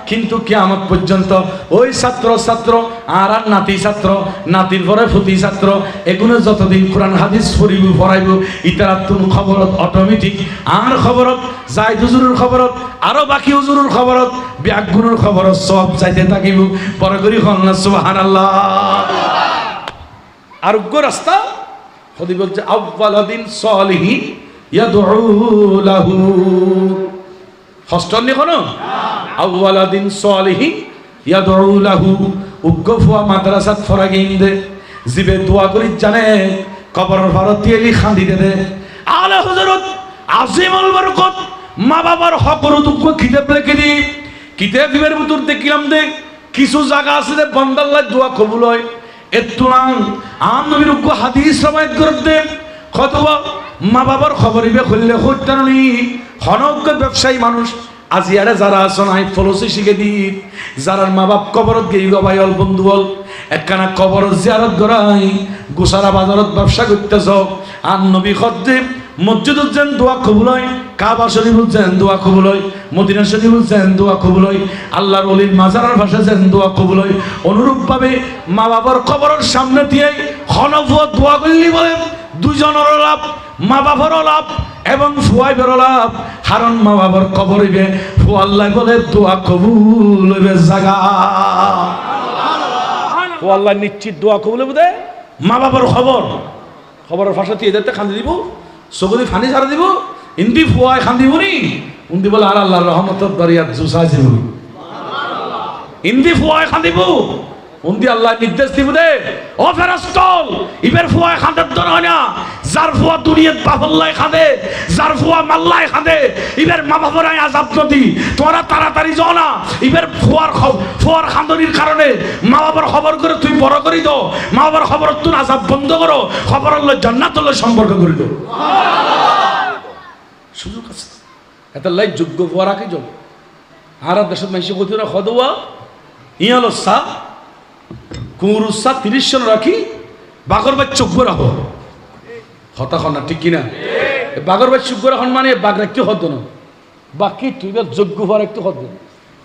কিন্তু কিয়ামত পর্যন্ত ওই ছাত্র ছাত্র আর আর নাতি ছাত্র, নাতির পরে ফুতি ছাত্র, এগুলো যতদিন কোরআন হাদিস পড়িব পড়াইব ইতারা তুন খবরত অটোমেটিক। আর খবরত যাই হুজুরের খবরত আরো বাকি হুজুরের খবরত ব্যাগুনের খবরত সব যাইতে থাকিব। পরে করি হল্লা সুবহানাল্লাহ। আরোগ্য রাস্তা হদি বলছে আউয়ালাদিন সালিহিন ইয়াদউ লাহু। হস্টন লিখো না, আউয়ালাদিন সালিহিন ইয়াদউ লাহু। উগ্গফুয়া মাদ্রাসাত ফরাগিন্দে জিবে দোয়া করি জানে কবর ভারতীয়লি খান্দি দে। আলে হযরত আজিমুল বরকত মা বাবার হকর দুঃখ খিদে প্লেকে দি কিতাব দিবের ভিতর দেখিলাম দে কিছু জায়গা আছে যে বন্দাল্লাহ দোয়া কবুল হয়। এতুলাং আম নবীর উগ্র হাদিস রবায়াত করতে কতবা মা বাবার খবর ইবে খুললে হইতারনি। হনজ্ঞ ব্যবসায়ী মানুষ আজিয়ারে যারা আছেন আই ফলসি শিখে দি যারা মা বাপ কবরত গেই গবাই অল বন্ধু বল একখানা কবরত জিয়ারত করাই গোসারা বাজারত ব্যবসা করতেছ আর নবী খদ্দেব মসজিদুল যেন দোয়া কবুল হয়, কাবা শরীফুল যেন দোয়া কবুল হয়, মদিনা শরীফুল যেন দোয়া কবুল হয়, আল্লাহর ওলির মাজারের ভাষা যেন দোয়া কবুল হয়, অনুরূপভাবে মা বাবার কবরের সামনে দিয়ে হনফুয়া দোয়া করলি বলে দুজনের লাভ, মা বাবারও লাভ এবং ফুয়াইবেরও লাভ। হারণ মা বাবার কবর হইবে ফু আল্লাহ বলে দোয়া কবুল হইবে জাগা। ও আল্লাহ নিশ্চিত দোয়া কবুল হবে। মা বাবার খবরের ভাষা দিয়ে যেতে খান্দি দিব, চকুদি ফানি ছাড়া দিব, ইন্দি ফুয়ায় খান দিব নি উন্দি বলে আর আল্লাহর রহমতের দরিয়াত জুসা দিব, ইন্দি ফুয়ায় খান দিব উন্দি আল্লাহ নির্দেশ দিব দে ও ফেরেশতল ইবের ফুয়ায় খান্দের দর হয় না, যার ফুয়া দুনিয়াত বাফল্লায় খাদে, যার ফুয়া মাল্লায় খাদে, ইবের মা বাবারাই আযাব নদী, তোরা তাড়াতাড়ি যাও না, ইবের ফুয়ার খান্দনির কারণে মা বাবার খবর করে তুই বড় করি দো, মা বাবার খবর তুই আযাব বন্ধ করো, খবর হলো জান্নাতুল সম্পর্ক করে দো। সুযোগ আছে এটা লাই যোগ্য ফুয়া রাখি যাও। আর দেশের মানুষ কইরা খদওয়া ইয়ালো সা কুরুসা 30 জন রাখি বাগর বাই চোখ রাখো হতাখন না ঠিক কিনা? বাগর বাই চোখ রাখন মানে বাঘ রাখতে হতো না, বাকি তুই যোগ্য হওয়ার একটু হতো।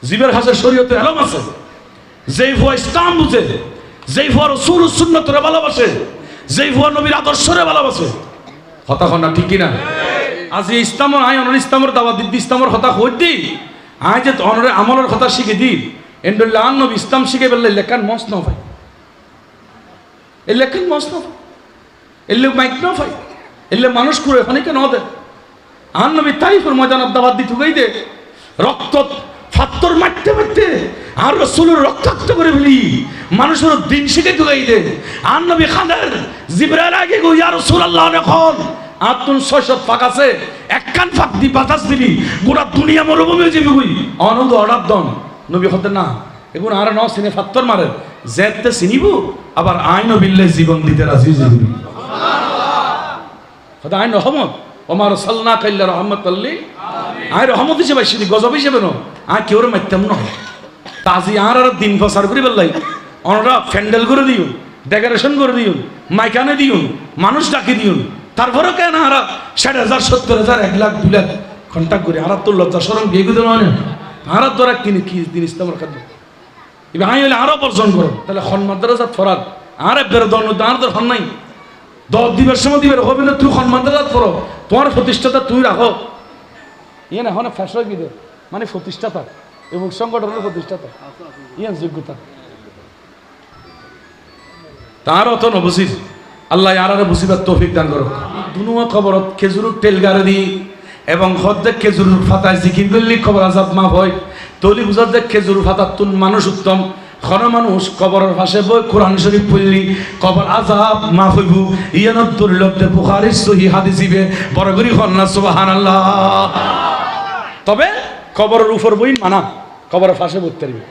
জীবের কাছে শরীয়তে এলম আছে, যেই ভুয়া ইসলাম বুঝে, যেই ভুয়া রাসূল সুন্নতরে ভালোবাসে, যেই ভুয়া নবীর আদর্শরে ভালোবাসে, হতাখন না ঠিক কিনা? আজ ইসলামর আই অনর ইসলামর দাওয়াত দিদি ইসলামর হতা হই দি আই যে অনরে আমলের কথা শিখে দি এন্ডল্লা আন নবী ইসলাম শিখে বললে লেখান মস না ভাই, এই লেখান মস না এলে মাইক না ভাই, এলে মানুষ করে এখানে কেন দে আন নবী তাইফের ময়দানত দাওয়াত দিতে গই দে রক্ত ফাত্তর মারতে মারতে আর রাসূলের রক্তাক্ত করে ফেলি মানুষের দিন শিখে দুগাই দে আন নবী খানের জিবরাইল আগে গো ইয়া রাসূলুল্লাহ এখন আতুন 600 ফাঁক আছে, একখান ফাঁক দি বাতাস দিলি গোটা দুনিয়া মরুভূমি হয়ে যাবে কই অনন্দ অর্ডার দন। নবী হতে না এগুন আর ন সিনে ফাত্তর মারে যেতে চিনিব আবার আইন বিল্লে জীবন দিতে রাজি যাবি হতে আইন রহমত ওমার সাল্লাল্লাহু আলাইহি রহমাতাল্লি আই রহমত হিসেবে আসি গজব হিসেবে ন আই কেউরে মারতাম না তাজি আর দিন প্রচার করি বললাই অনরা ফ্যান্ডেল করে দিও, ডেকোরেশন করে দিও, মাইকানে দিও, মানুষ ডাকি দিও, তারপরে কেন আর 60,000 70,000 1 লাখ 2 লাখ ঘন্টা করে আর তো লজ্জা শরম বিয়ে করে মানে আর তোরা কিনে কি জিনিস তোমার খাদ্য এবার আই হলে আরো বর্জন করো তাহলে মাদ্রাসা ফরাদ আর বের দন আর তোর হন নাই 10 দিবের সময় দিবের হবে না তুই মাদ্রাসা করো তোমার প্রতিষ্ঠাতা তুই রাখো ইয়ে না হনে ফ্যাশন বিদে মানে প্রতিষ্ঠাতা এবং সংগঠনের প্রতিষ্ঠাতা ইয়ান যোগ্যতা তার অত নবসির আল্লাহ আর বুঝিবার তৌফিক দান করো। দুনুয়া খবরত খেজুরের তেল গাড়ে দি এবং হদ্দে খেজুরের ফাতায় জিকির করলি খবর আজাব মাফ হয়, তলি বুঝার দেখ খেজুর ফাতার তুন মানুষ উত্তম, খন মানুষ কবরের পাশে বই কোরআন শরীফ পড়লি কবর আজাব মাফ হইব। ইয়ানত দুর্লভে বুখারীর সহিহ হাদিস দিবে বড় করি হন্না সুবহানাল্লাহ। তবে কবরের উপর বই মানা, কবরের পাশে বইতে পারবি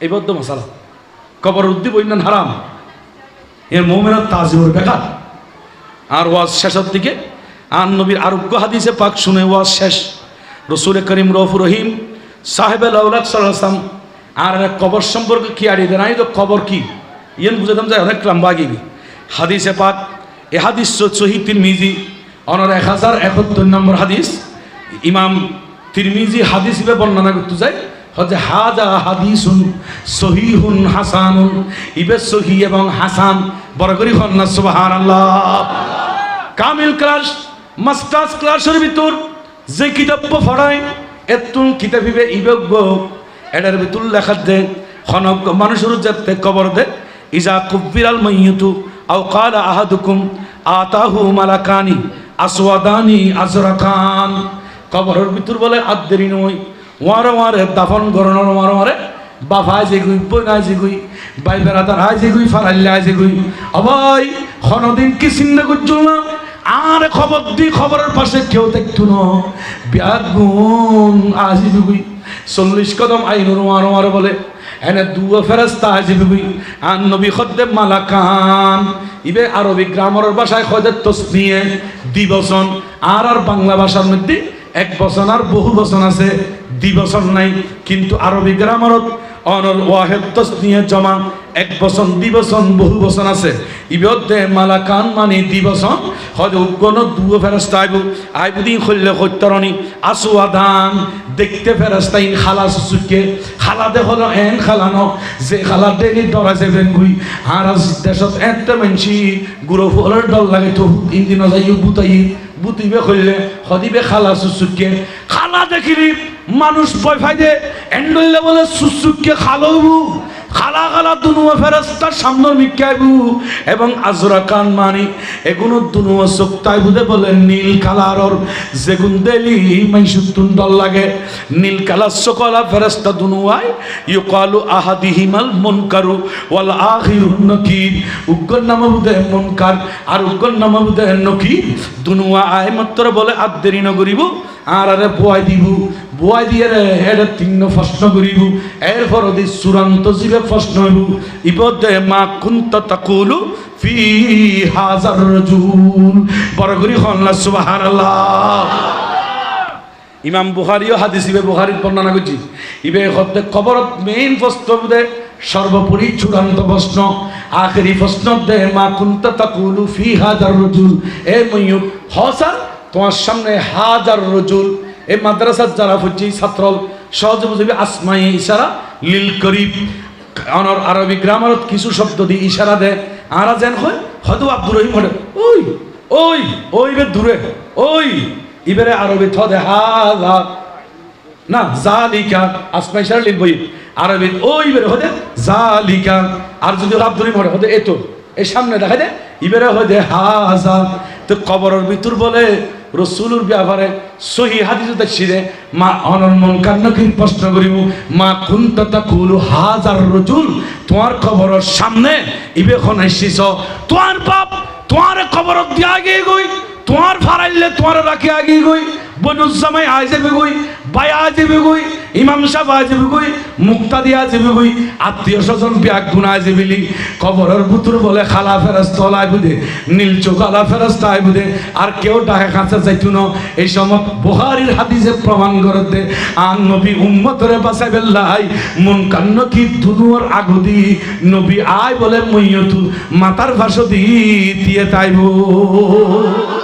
এই বদ্ধ মশালা, কবরের উদ্দি বই না হারাম, এর মুমিনের তাজিমুর বেকার। আর ওয়াজ শেষের দিকে আন নবীর আরোগ্য হাদিসে পাক শুনে ওয়াজ শেষ। রসুল করিম রউফুর রহিম সাহেব আউলাদ সাল্লাল্লাহু আলাইহি ওয়াসাল্লাম আর কবর সম্পর্কে কি আড়ি দেন, তো কবর কি ইয়েন বুঝাতাম যায় অনেক লম্বা গিয়ে হাদিসে পাক এ হাদিস সহিহ তিরমিজি অনর 1071 নম্বর হাদিস ইমাম তিরমিজি হাদিস হিসেবে বর্ণনা করতে যায় হচ্ছে হাজা হাদিসুন সহিহুন হাসানুন, ইবে সহি এবং হাসান বড় করি হন্না সুবহানাল্লাহ। কামিল ক্লাস মাস্টার্স ক্লাসের ভিতর যে কিতাব পড়ায় এতুন কিতাব হিবে ইবজ্ঞ এটার ভিতর লেখা দে খনক মানুষের যাতে কবর দে ইজা কুব্বিরাল মাইয়িতু আও ক্বালা আহাদুকুম আতাহু মালাকানি আসওয়াদানি আজরাকান, কবরের ভিতর বলে আদেরি নয় ওয়ারে ওয়ারে দাফন করণর ওয়ারে ওয়ারে বাফায় যে গুই বনায় যে গুই বাই বেড়াদার হায় যে গুই ফারাল্লায় যে গুই অবাই খনদিন কি চিন্তা করছো না আর খবর দি খবরের পাশে কেউ দেখতো না ব্যাগুন আসিবি গুই 40 কদম আইনুর ওয়ারে ওয়ারে বলে এনে দুয়া ফেরেশতা আসিবি গুই আন নবী খদ্দে মালাকান ইবে আরবি গ্রামারের ভাষায় খদ্দে তসনিয়ে দিবসন আর বাংলা ভাষার মধ্যে এক বচন আর বহু বচন আছে, দ্বিবচন নাই। কিন্তু আরবি গ্রামারত অনর ওয়াহেদ তসনিয়া জমা এক বচন দ্বিবচন বহু বচন আছে। ইবদে মালাকান মানে দ্বিবচন হয়তো উগ্গন দুও ফেরস্তা আইবুদি খল্লে সত্যরণী আসুয়াদান দেখতে ফেরস্তাইন খালা সুসুকে খালা দে হলো এন খালানো যে খালা দেরি ডরা যাবেন গুই আর দেশত এতে মানসি গুরু ফলের ডল লাগে তো ইঞ্জিন যাই বুতাই বুতিবে খল্লে হদিবে খালা সুসুকে খালা দেখিলি মানুষ ভয় পাই দে এন্ডলে বলে সুসুকে খালবু খালা খালা দুনুয়া ফেরেশতার সামনে মিকাইবু এবং আজরাকান মানি এগুলো দুনুয়া চোখতাই বুঝে বলে নীল কালারর যেগুন দেলি মাইসুতুন ডল লাগে নীল কালার সকলা ফেরেশতা দুনুয়াই ইউকালু আহাদিহিমাল মুনকারু ওয়াল আখিরুন নকির উগ্গর নাম বুঝে মুনকার আর উগ্গর নাম বুঝে নকির দুনুয়া আয় মাত্র বলে আর দেরি না করিব আর আরে বয় দিব বয় দিয়ে এটা তিন প্রশ্ন করিব এরপর ওদের চূড়ান্ত জীবে প্রশ্ন হইব ইবদে মা কুনতা তাকুলু ফি হাজার রাজুল বড় করি হল্লা সুবহানাল্লাহ। ইমাম বুখারীও হাদিস ইবে বুখারীর বর্ণনা করছি ইবে হতে খবরত মেইন প্রশ্ন দে সর্বোপরি চূড়ান্ত প্রশ্ন আখেরি প্রশ্ন দে মা কুনতা তাকুলু ফি হাজার রাজুল এ মইয়ুব হসা তোমার সামনে হাজার রজুল এই মাদ্রাসার যারা হচ্ছে ছাত্র সহজে বুঝবে আসমাই ইশারা লিল করিব অনর আরবি গ্রামারত কিছু শব্দ দিয়ে ইশারা দেয় আর যেন হয় হয়তো আব্দুর রহিম হলে ওই ওই ওই বে দূরে ওই ইবারে আরবি থদে হাজা না জালিকা আসমাই ইশারা লিল বই আরবি ওই বের হদে জালিকা আর যদি আব্দুর রহিম হলে হদে এতো এই সামনে দেখা দে ইবারে হদে হাজা তো কবরের ভিতর বলে রসুলুর ব্যাপারে সহি হাদিস দেখছিরে মা অনর মুনকার নকির প্রশ্ন করিব মা কুনতা তাকুলু হাজার রাজুল তোমার কবরের সামনে ইবে খন আইছিস তোমার বাপ তোমার কবরত দিয়া আগে গই তোমার ফারাইলে তোমার রাখি আগে গই বনুজ জামাই আই যাবে গই ভাই আই যাবে গই ইমাম সাহেব আই যাবে গই মুক্তাদি আই যাবে গই আত্মীয় স্বজন ব্যাগ গুনা আই যাবেলি কবরের ভিতর বলে খালা ফেরেশতা আই বুদে নীল চোখালা ফেরেশতা আই বুদে আর কেউ ডাকে কাছে যাইতো না এই সময় বুখারীর হাদিসে প্রমাণ করতে আর নবী উম্মতরে বাঁচাইবেল্লাই মন কান্ন কি দুনুয়ার আগদি নবী আই বলে মইয়তু মাতার ভাষা দিয়ে তাইব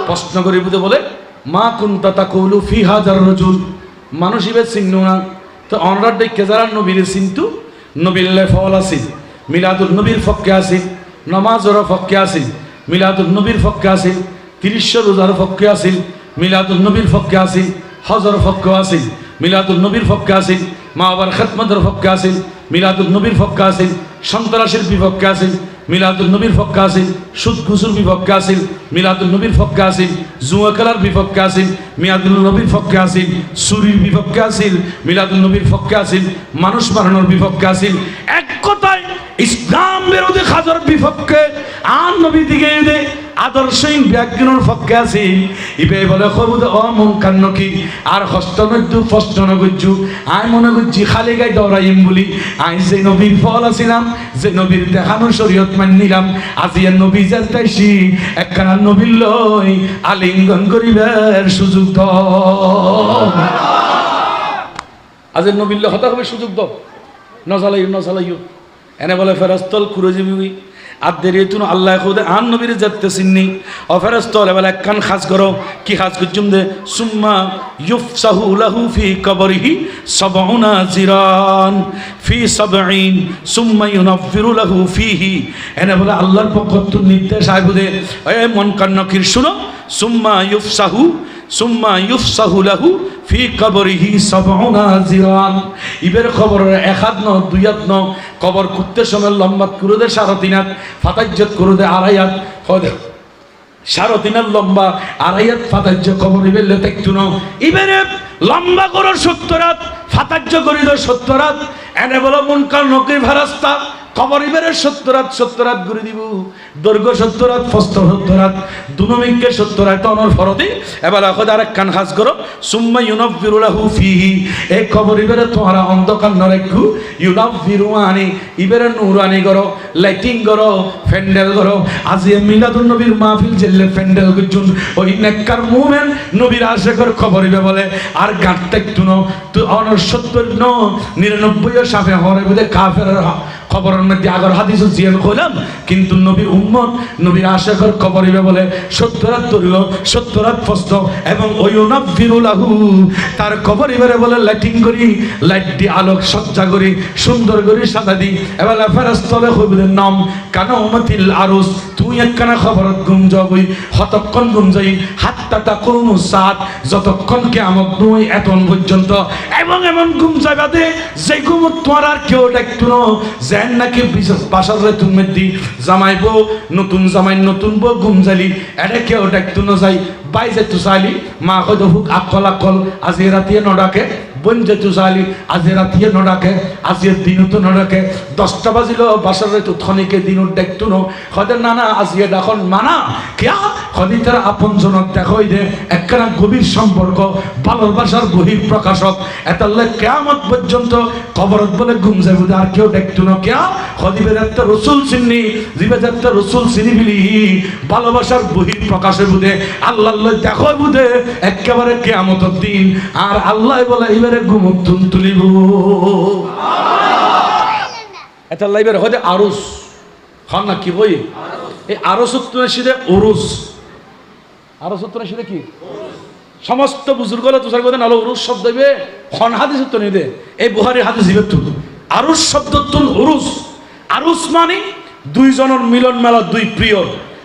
প্রশ্ন করি বুঝে বলে মা কুনতা তাকুলু ফি হাজার রাজুল মানুষ ইবে চিহ্ন না তো অনরার দেখে যারা নবীর চিন্তু নবীল্লে ফল আছে মিলাদুল নবীর ফক্কে আছে নামাজের ফক্কে আছে মিলাদুল নবীর ফক্কে আছে 30 রোজার ফক্কে আছে মিলাদুল নবীর ফক্কে আছে হজর ফক্কে আছে মিলাদুল নবীর ফক্কে আছে মা বাবার খেদমতের ফক্কে আছে মিলাদুল নবীর ফক্কে আছে সন্ত্রাসের বিপক্ষে আছে মিলাদুল নবীর পক্ষে আছে সুদ ঘুষুর বিপক্ষে আছে মিলাদুল নবীর পক্ষে আছে জুয়া খেলার বিপক্ষে আছে মিলাদুল নবীর পক্ষে আছে চুরির বিপক্ষে আছে মিলাদুল নবীর পক্ষে আছে মানুষ মারানোর বিপক্ষে আছে এক কথায় ইসলাম বিরোধী খাজর বিপক্ষে আর নবী দিকে আদর্শহীন ব্যাকরণের পক্ষে আছে ইবে বলে খবুদ ও মন কান্ন কি আর হস্তনদ্যু প্রশ্ন নগজ্জু আই মনে করছি খালি গাই ডরাইম বলি আই যে নবীর ফল আছিলাম যে নবীর দেখানো শরীয়ত মানিলাম আজি আর নবী জানতাইছি একখানা নবীর লই আলিঙ্গন করিবার সুযোগ দাও আজি নবীর লই হতা হবে সুযোগ দাও নজালাইও এনে বলে ফেরস্তল খুঁড়ে যাবি আর দেরি তুন আল্লাহ খুদে আন নবীর যাতে চিন্নি অফেরস্তল এবার একখান খাস করো কি খাস করছুম দে সুম্মা ইউফসাহু লাহু ফি কবরিহি 70 জিরান ফি 70 সুম্মা ইউনাফিরু লাহু ফিহি এনে বলে আল্লাহর পক্ষ থেকে নির্দেশ আইবু দে এ মন কান্নকির শুনো সুম্মা ইউফসাহু লাহু ফি কবরিহি 70 জিরান ইবের খবর এক হাত ন দুই হাত ন কবর কুত্তে সময় লম্বা করে দে 3.5 হাত ফাতাজ্জত করে দে 2.5 হাত হদে 3.5 হাত লম্বা 2.5 হাত ফাতাজ্জ কবর ইবেলে দেখতো না ইবেরে লম্বা করো 70 হাত ফাতাজ্জ করি দে 70 হাত এনে বলো মুনকার নকির ফেরেশতা কবর ইবেরে 70 হাত ঘুরে দিব দৈর্ঘ্য 70 হাত, প্রস্থ 70 হাত, দুনমিকে 70 হাত অনর ফরদি। এবার এখন আরেক কান খাস করো, সুম্মা ইউনাব্বিরু লাহু ফিহি, এই কবর ইবেরে তোমরা অন্ধকার ন রাখু, ইউনাব্বিরু আনি ইবেরে নূরানি করো, লাইটিং করো, প্যান্ডেল করো। আজি মিলাদুন নবীর মাহফিল জেলে প্যান্ডেল করছুন, ওই নেককার মুমিন নবীর আশিকের খবর ইবে বলে আর গাঁটতে একটু ন তো অনর 70 ন 99 সাফে হরে বলে কাফের খবরের মধ্যে আগর হাদিস জিয়ান কইলাম, কিন্তু নবীর উম্মত নবীর আশিকের খবর ইবে বলে 70 হাত দৈর্ঘ্য, 70 হাত প্রস্থ এবং ওয়ুনাব্বিরু লাহু, তার খবর ইবে বলে লাইটিং করি, লাইট দি আলোক সজ্জা করি, সুন্দর করে সাজা দি। এবার ফেরেশতারে কইবেন নাম কানা উম্মতিল আরুস, তুই একখানা খবরত গুমজ হই, কতক্ষণ গুমজাই হাত্তা তাকুমু সাত, যতক্ষণ কিয়ামত নয় এতন পর্যন্ত। এবং এমন গুমজা বাদে যে গুম তোমার আর কেউ দেখতো না, যেন নাকি বাসার তুমি দি জামাইবো নতুন জামাই নতুন বউ গুমজালি, এটা কেউ দেখতো না যাই বাই যেতু চালি মা কই হুক আকল আকল আজি রাতিয়ে নডাকে, বোন যেতু চালি আজি রাতিয়ে নডাকে, আজি দিনতো নডাকে, 10টা বাজিল বাসার রেতু থনিকে দিনত দেখতো না, হদে না না আজি এখন মানা কিয়া হদি তার আপন জনক দেখই দে একখানা গভীর সম্পর্ক ভালোবাসার বহির প্রকাশক। এতাল্লে কিয়ামত পর্যন্ত কবরত বলে ঘুম যাইব আর কেউ দেখতো না কিয়া হদিবের একটা রসুল চিনি, জিবে একটা রসুল চিনি বিলি ভালোবাসার বহির প্রকাশে বুঝে আল্লাহ দেখো বুঝে একেবারে কিয়ামতের দিন। আর আল্লাহ বলে এবারে ঘুমত তুলিব এটা লাইবের হদে আরুস খান না কি বই এই আরসত্তরের সিধে উরুস, আরসত্তরের সিধে কি সমস্ত বুজুর্গরা তুষার কথা নালো উরুস শব্দ দিবে খন হাদিস তো নিদে এই বুহারি হাদিস দিবে তুল আরুস শব্দ তুল উরুস। আরুস মানে দুইজনের মিলন মেলা, দুই প্রিয়।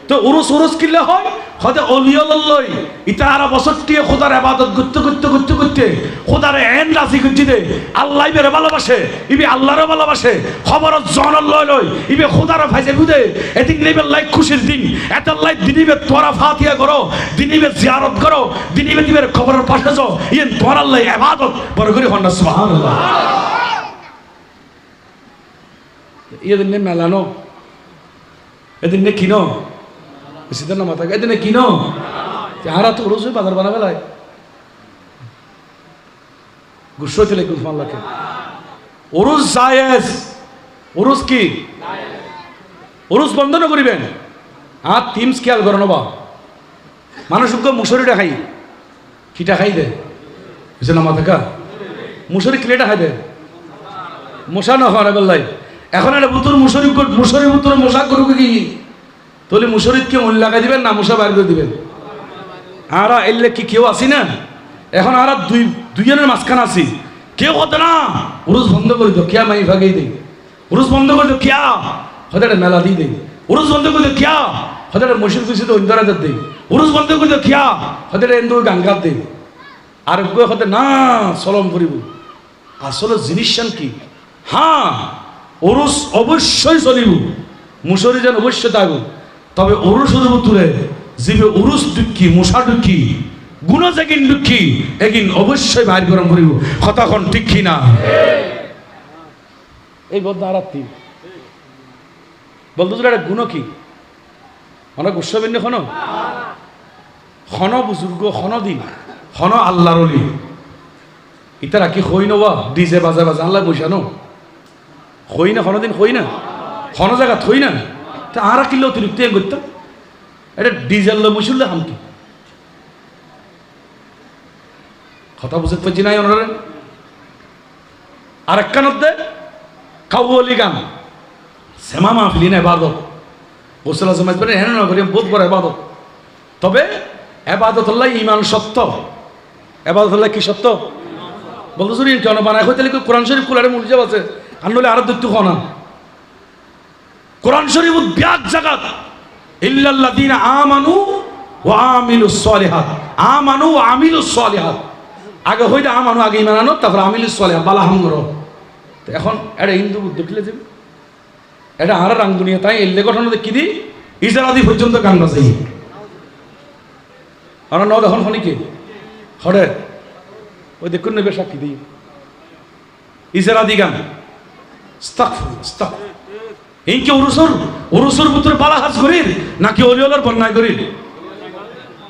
তো উরুস উরুস কিনলে হয় হয়তো অলিয়লই ইতা আর বছর টিয়ে খোদার ইবাদত করতে করতে করতে করতে খোদার এন রাজি করছি দে আল্লাহ ইবের ভালোবাসে, ইবি আল্লাহরও ভালোবাসে, খবরত জনর লয় লয় ইবে খোদার ভাইজে বুঝে এদিন নেবের লাইক খুশির দিন এত লাইক দিনিবে তোরা ফাতিয়া করো, দিনিবে জিয়ারত করো, দিনিবে দিবের খবরের পাশে যাও, ইয়েন তোর আল্লাহ ইবাদত বড় করে হন না সুবহানাল্লাহ। এদিন নে মেলানো, এদিন নে কিনো সিদ্ধ না মাথা এদিনে কিনো আরা তো উরুস বাজার বানা বেলায় গুসো চলে কুলফাল্লাহকে উরুস জায়েজ। উরুস কি উরুস বন্ধ না করিবেন আর তিমস খেয়াল করো বা মানুষ মুসুরিটা খাই কিটা খাই দে বুঝছে না মাথা কা মুসুরি কিলেটা খাই দে মশা না খাওয়া বেলায় এখন একটা বুতুর মুসুরি মুসুরি বুতুর মশা করুক কি তাহলে মুশরিদকে মূল লাগাই দিবেন না মুসা বাইর করে দিবেন? আরা এলে কি কেউ আসি না এখন আর দুইজনের মাঝখানে আছি, কেউ হতো না উরুস বন্ধ করে দো কিয়া মাই ভাগেই দেই, উরুস বন্ধ করে দো কিয়া হতে একটা মেলা দিয়ে দেই, উরুস বন্ধ করে দো কিয়া হতে একটা মসজিদ খুশি তো ইন্দরাজাত দেই, উরুস বন্ধ করে দো কিয়া হতে একটা এন্দুর গাঙ্গাত দেই। আর হতে না সলম করিব আসলে জিনিস কি হ্যাঁ উরুস অবশ্যই চলিব, মুসরি যেন অবশ্যই থাকব, তবে উরুস তুলে জিবে উরুস দুঃখী মশা দুঃখী গুণ যেগিন দুঃখী এগিন অবশ্যই বাইর গরম করিব। কতক্ষণ ঠিক কি না এই বদ্ধ আরাত্তি বলতো একটা গুণ কি অনেক উৎসবের খন খন বুজুর্গ খন দিন খন আল্লাহর অলি ইতারা কি হই নবা ডিজে বাজা বাজা আল্লাহ বৈশানো হই না খন দিন হই না খন জায়গা থই না তা আর কিনলে অতিরিক্ত এ করতাম এটা ডিজেল বসুল্লে হামকি কথা বুঝতে পারছি নাই ওনারা। আর একখানত দে কাউলি গান শ্যামা মাহফিলি না এবাদত গোসলা সমাজ করে হেন না করি বোধ করে এবাদত, তবে এবাদত আল্লাহ ইমান সত্য, এবাদত আল্লাহ কি সত্য বলতো শুনি কেন বানায় হইতে কোরআন শরীফ কুলারে মুলজাব আছে আর নইলে আরো দৈত্য খানা কোরআন শরীফ ব্যাগ জাগাত ইল্লাল্লাযীনা আমানু ওয়া আমিলুস সালিহাত, আমানু ওয়া আমিলুস সালিহাত আগে হইতে আমানু আগে ঈমান আনো তারপর আমিলুস সালিহাত বালা হামগর। তো এখন এটা হিন্দু বুদ্ধ কিলে যাবে এটা আর রাং দুনিয়া তাই এলে গঠন দেখি দি ইজারাদি পর্যন্ত গান বাজাই আমরা ন দেখুন হনিকে হরে ওই দেখুন নেবে সাক্ষী দিই ইজারাদি গান স্তাগফির এই কি উরুসর ভিতরে বালা হাজ করির নাকি অলিওলার বন্যায় করির?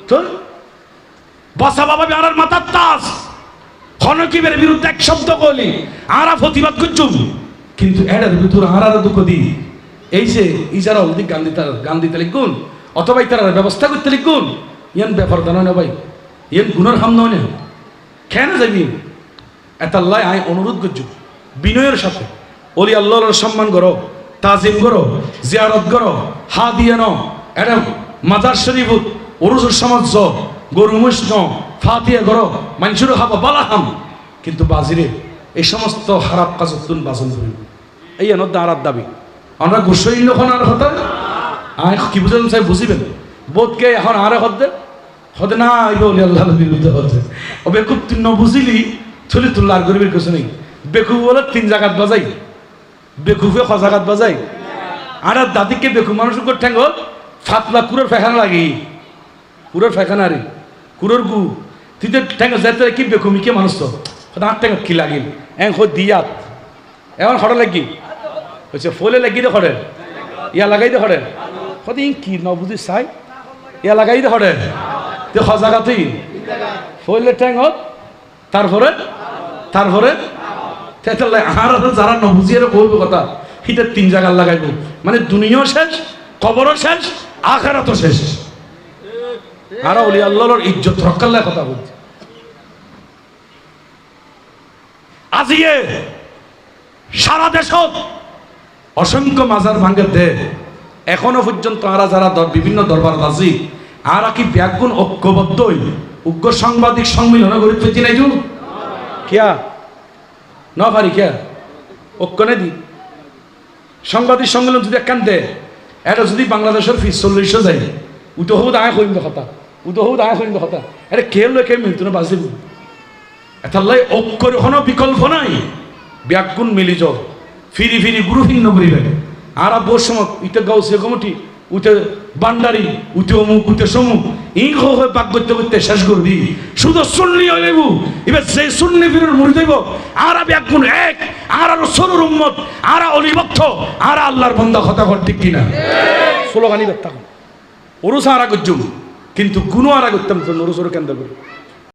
তো বাসা বাবা আর মাথার তাস খনকিবের বিরুদ্ধে এক শব্দ কলি আরা প্রতিবাদ করছুম, কিন্তু এটার ভিতরে আর দুঃখ দি এই যে ইজারা অলদি গান দিতে লিখুন অথবা তারা ব্যবস্থা করতে লিখুন, ইয়ান ব্যাপার জানো না ভাই, ইয়ান গুণের হাম নয় না। কেন যাবি এতাল্লাই আয় অনুরোধ করছু বিনয়ের সাথে অলি আল্লাহর সম্মান করো, তাজিম করো, জিয়ারত করো, হা দিয়ে ন এটা মাজার শরীফ অরুজুর সমাজ গরু মুষ্ণ ফাতিয়া করো মানুষের হাবা বালা হাম, কিন্তু বাজিরে এই সমস্ত খারাপ কাজ তুন বাসন করিব এই এনত আরার দাবি। আমরা গোসইল আর কথা আয় কি বুঝলেন সাহেব বুঝিবেন বোধকে এখন আরে হতে হতে না আইব অলি আল্লাহর বিরুদ্ধে হতে ও বেকুব তুই ন বুঝিলি চলি তুল্লা আর গরিবের কিছু নেই। বেকুব বলে 3 জায়গাত বাজাই, বেকুফে সজাগাত বাজাই আর দাদিকে বেকু মানুষ উপর ঠ্যাঙ্গ ফাতলা কুড়োর ফেখানা লাগি, কুড়োর ফেখানা রে কুড়োর গু তুই তো ঠ্যাঙ্গ যাতে কি বেকুমিকে মানুষ তো আর ঠ্যাঙ্গ কি লাগিল এং দিয়াত এখন হঠাৎ লাগি হচ্ছে ফলে লাগি দে হরে ইয়া লাগাই দে হরে কত কি ন বুঝি চাই ইয়া লাগাই দে হরে তে সজাগাতেই ফলে ঠ্যাঙ্গত তারপরে আর যারা নবুঝিয়ে বলবো কথা হিটার 3 জায়গায় লাগাইব, মানে দুনিয়াও শেষ, কবরও শেষ, আখিরাতও শেষ। আর ওলি আল্লাহর ইজ্জত রক্ষার কথা বলছি। আজিয়ে সারা দেশত অসংখ্য মাজার ভাঙ্গে দে এখনো পর্যন্ত আরা যারা বিভিন্ন দরবার বাজি আর কি ব্যাগুণ ঐক্যবদ্ধই উগ্র সাংবাদিক সম্মিলন গড়ে পেয়েছি নাই জু কিয়া ন পারি কে ওকনে দি সাংবাদিক সম্মেলন যদি একখান দে এটা যদি বাংলাদেশের ফিস 40 যায় উটো হবু দায় করিম কথা এটা কে লোকে মিলতো না বাজিব এটালাই ঐক্যর কোনো বিকল্প নাই। ব্যাগুণ মিলি যাও ফিরি গুরু ভিন্ন করিবে আর বোর সময় ইতে গাউসে কমিটি উঠে বান্ডারি উঠে অমুক উঠে সমুক ইং হয়ে পাক করতে শেষ করবি শুধু সুন্নি হয়ে নেব এবার সেই সুন্নি ফিরের মুড়ি দেব আর ব্যাগুণ এক আর সরুর উম্মত আর অলিভক্ত আর আল্লাহর বন্দা কথা কর ঠিক কিনা স্লোগানি ব্যক্ত ওরুস আরা করছুম কিন্তু গুণ আরা করতাম তো ওরুসর কেন্দ্র করি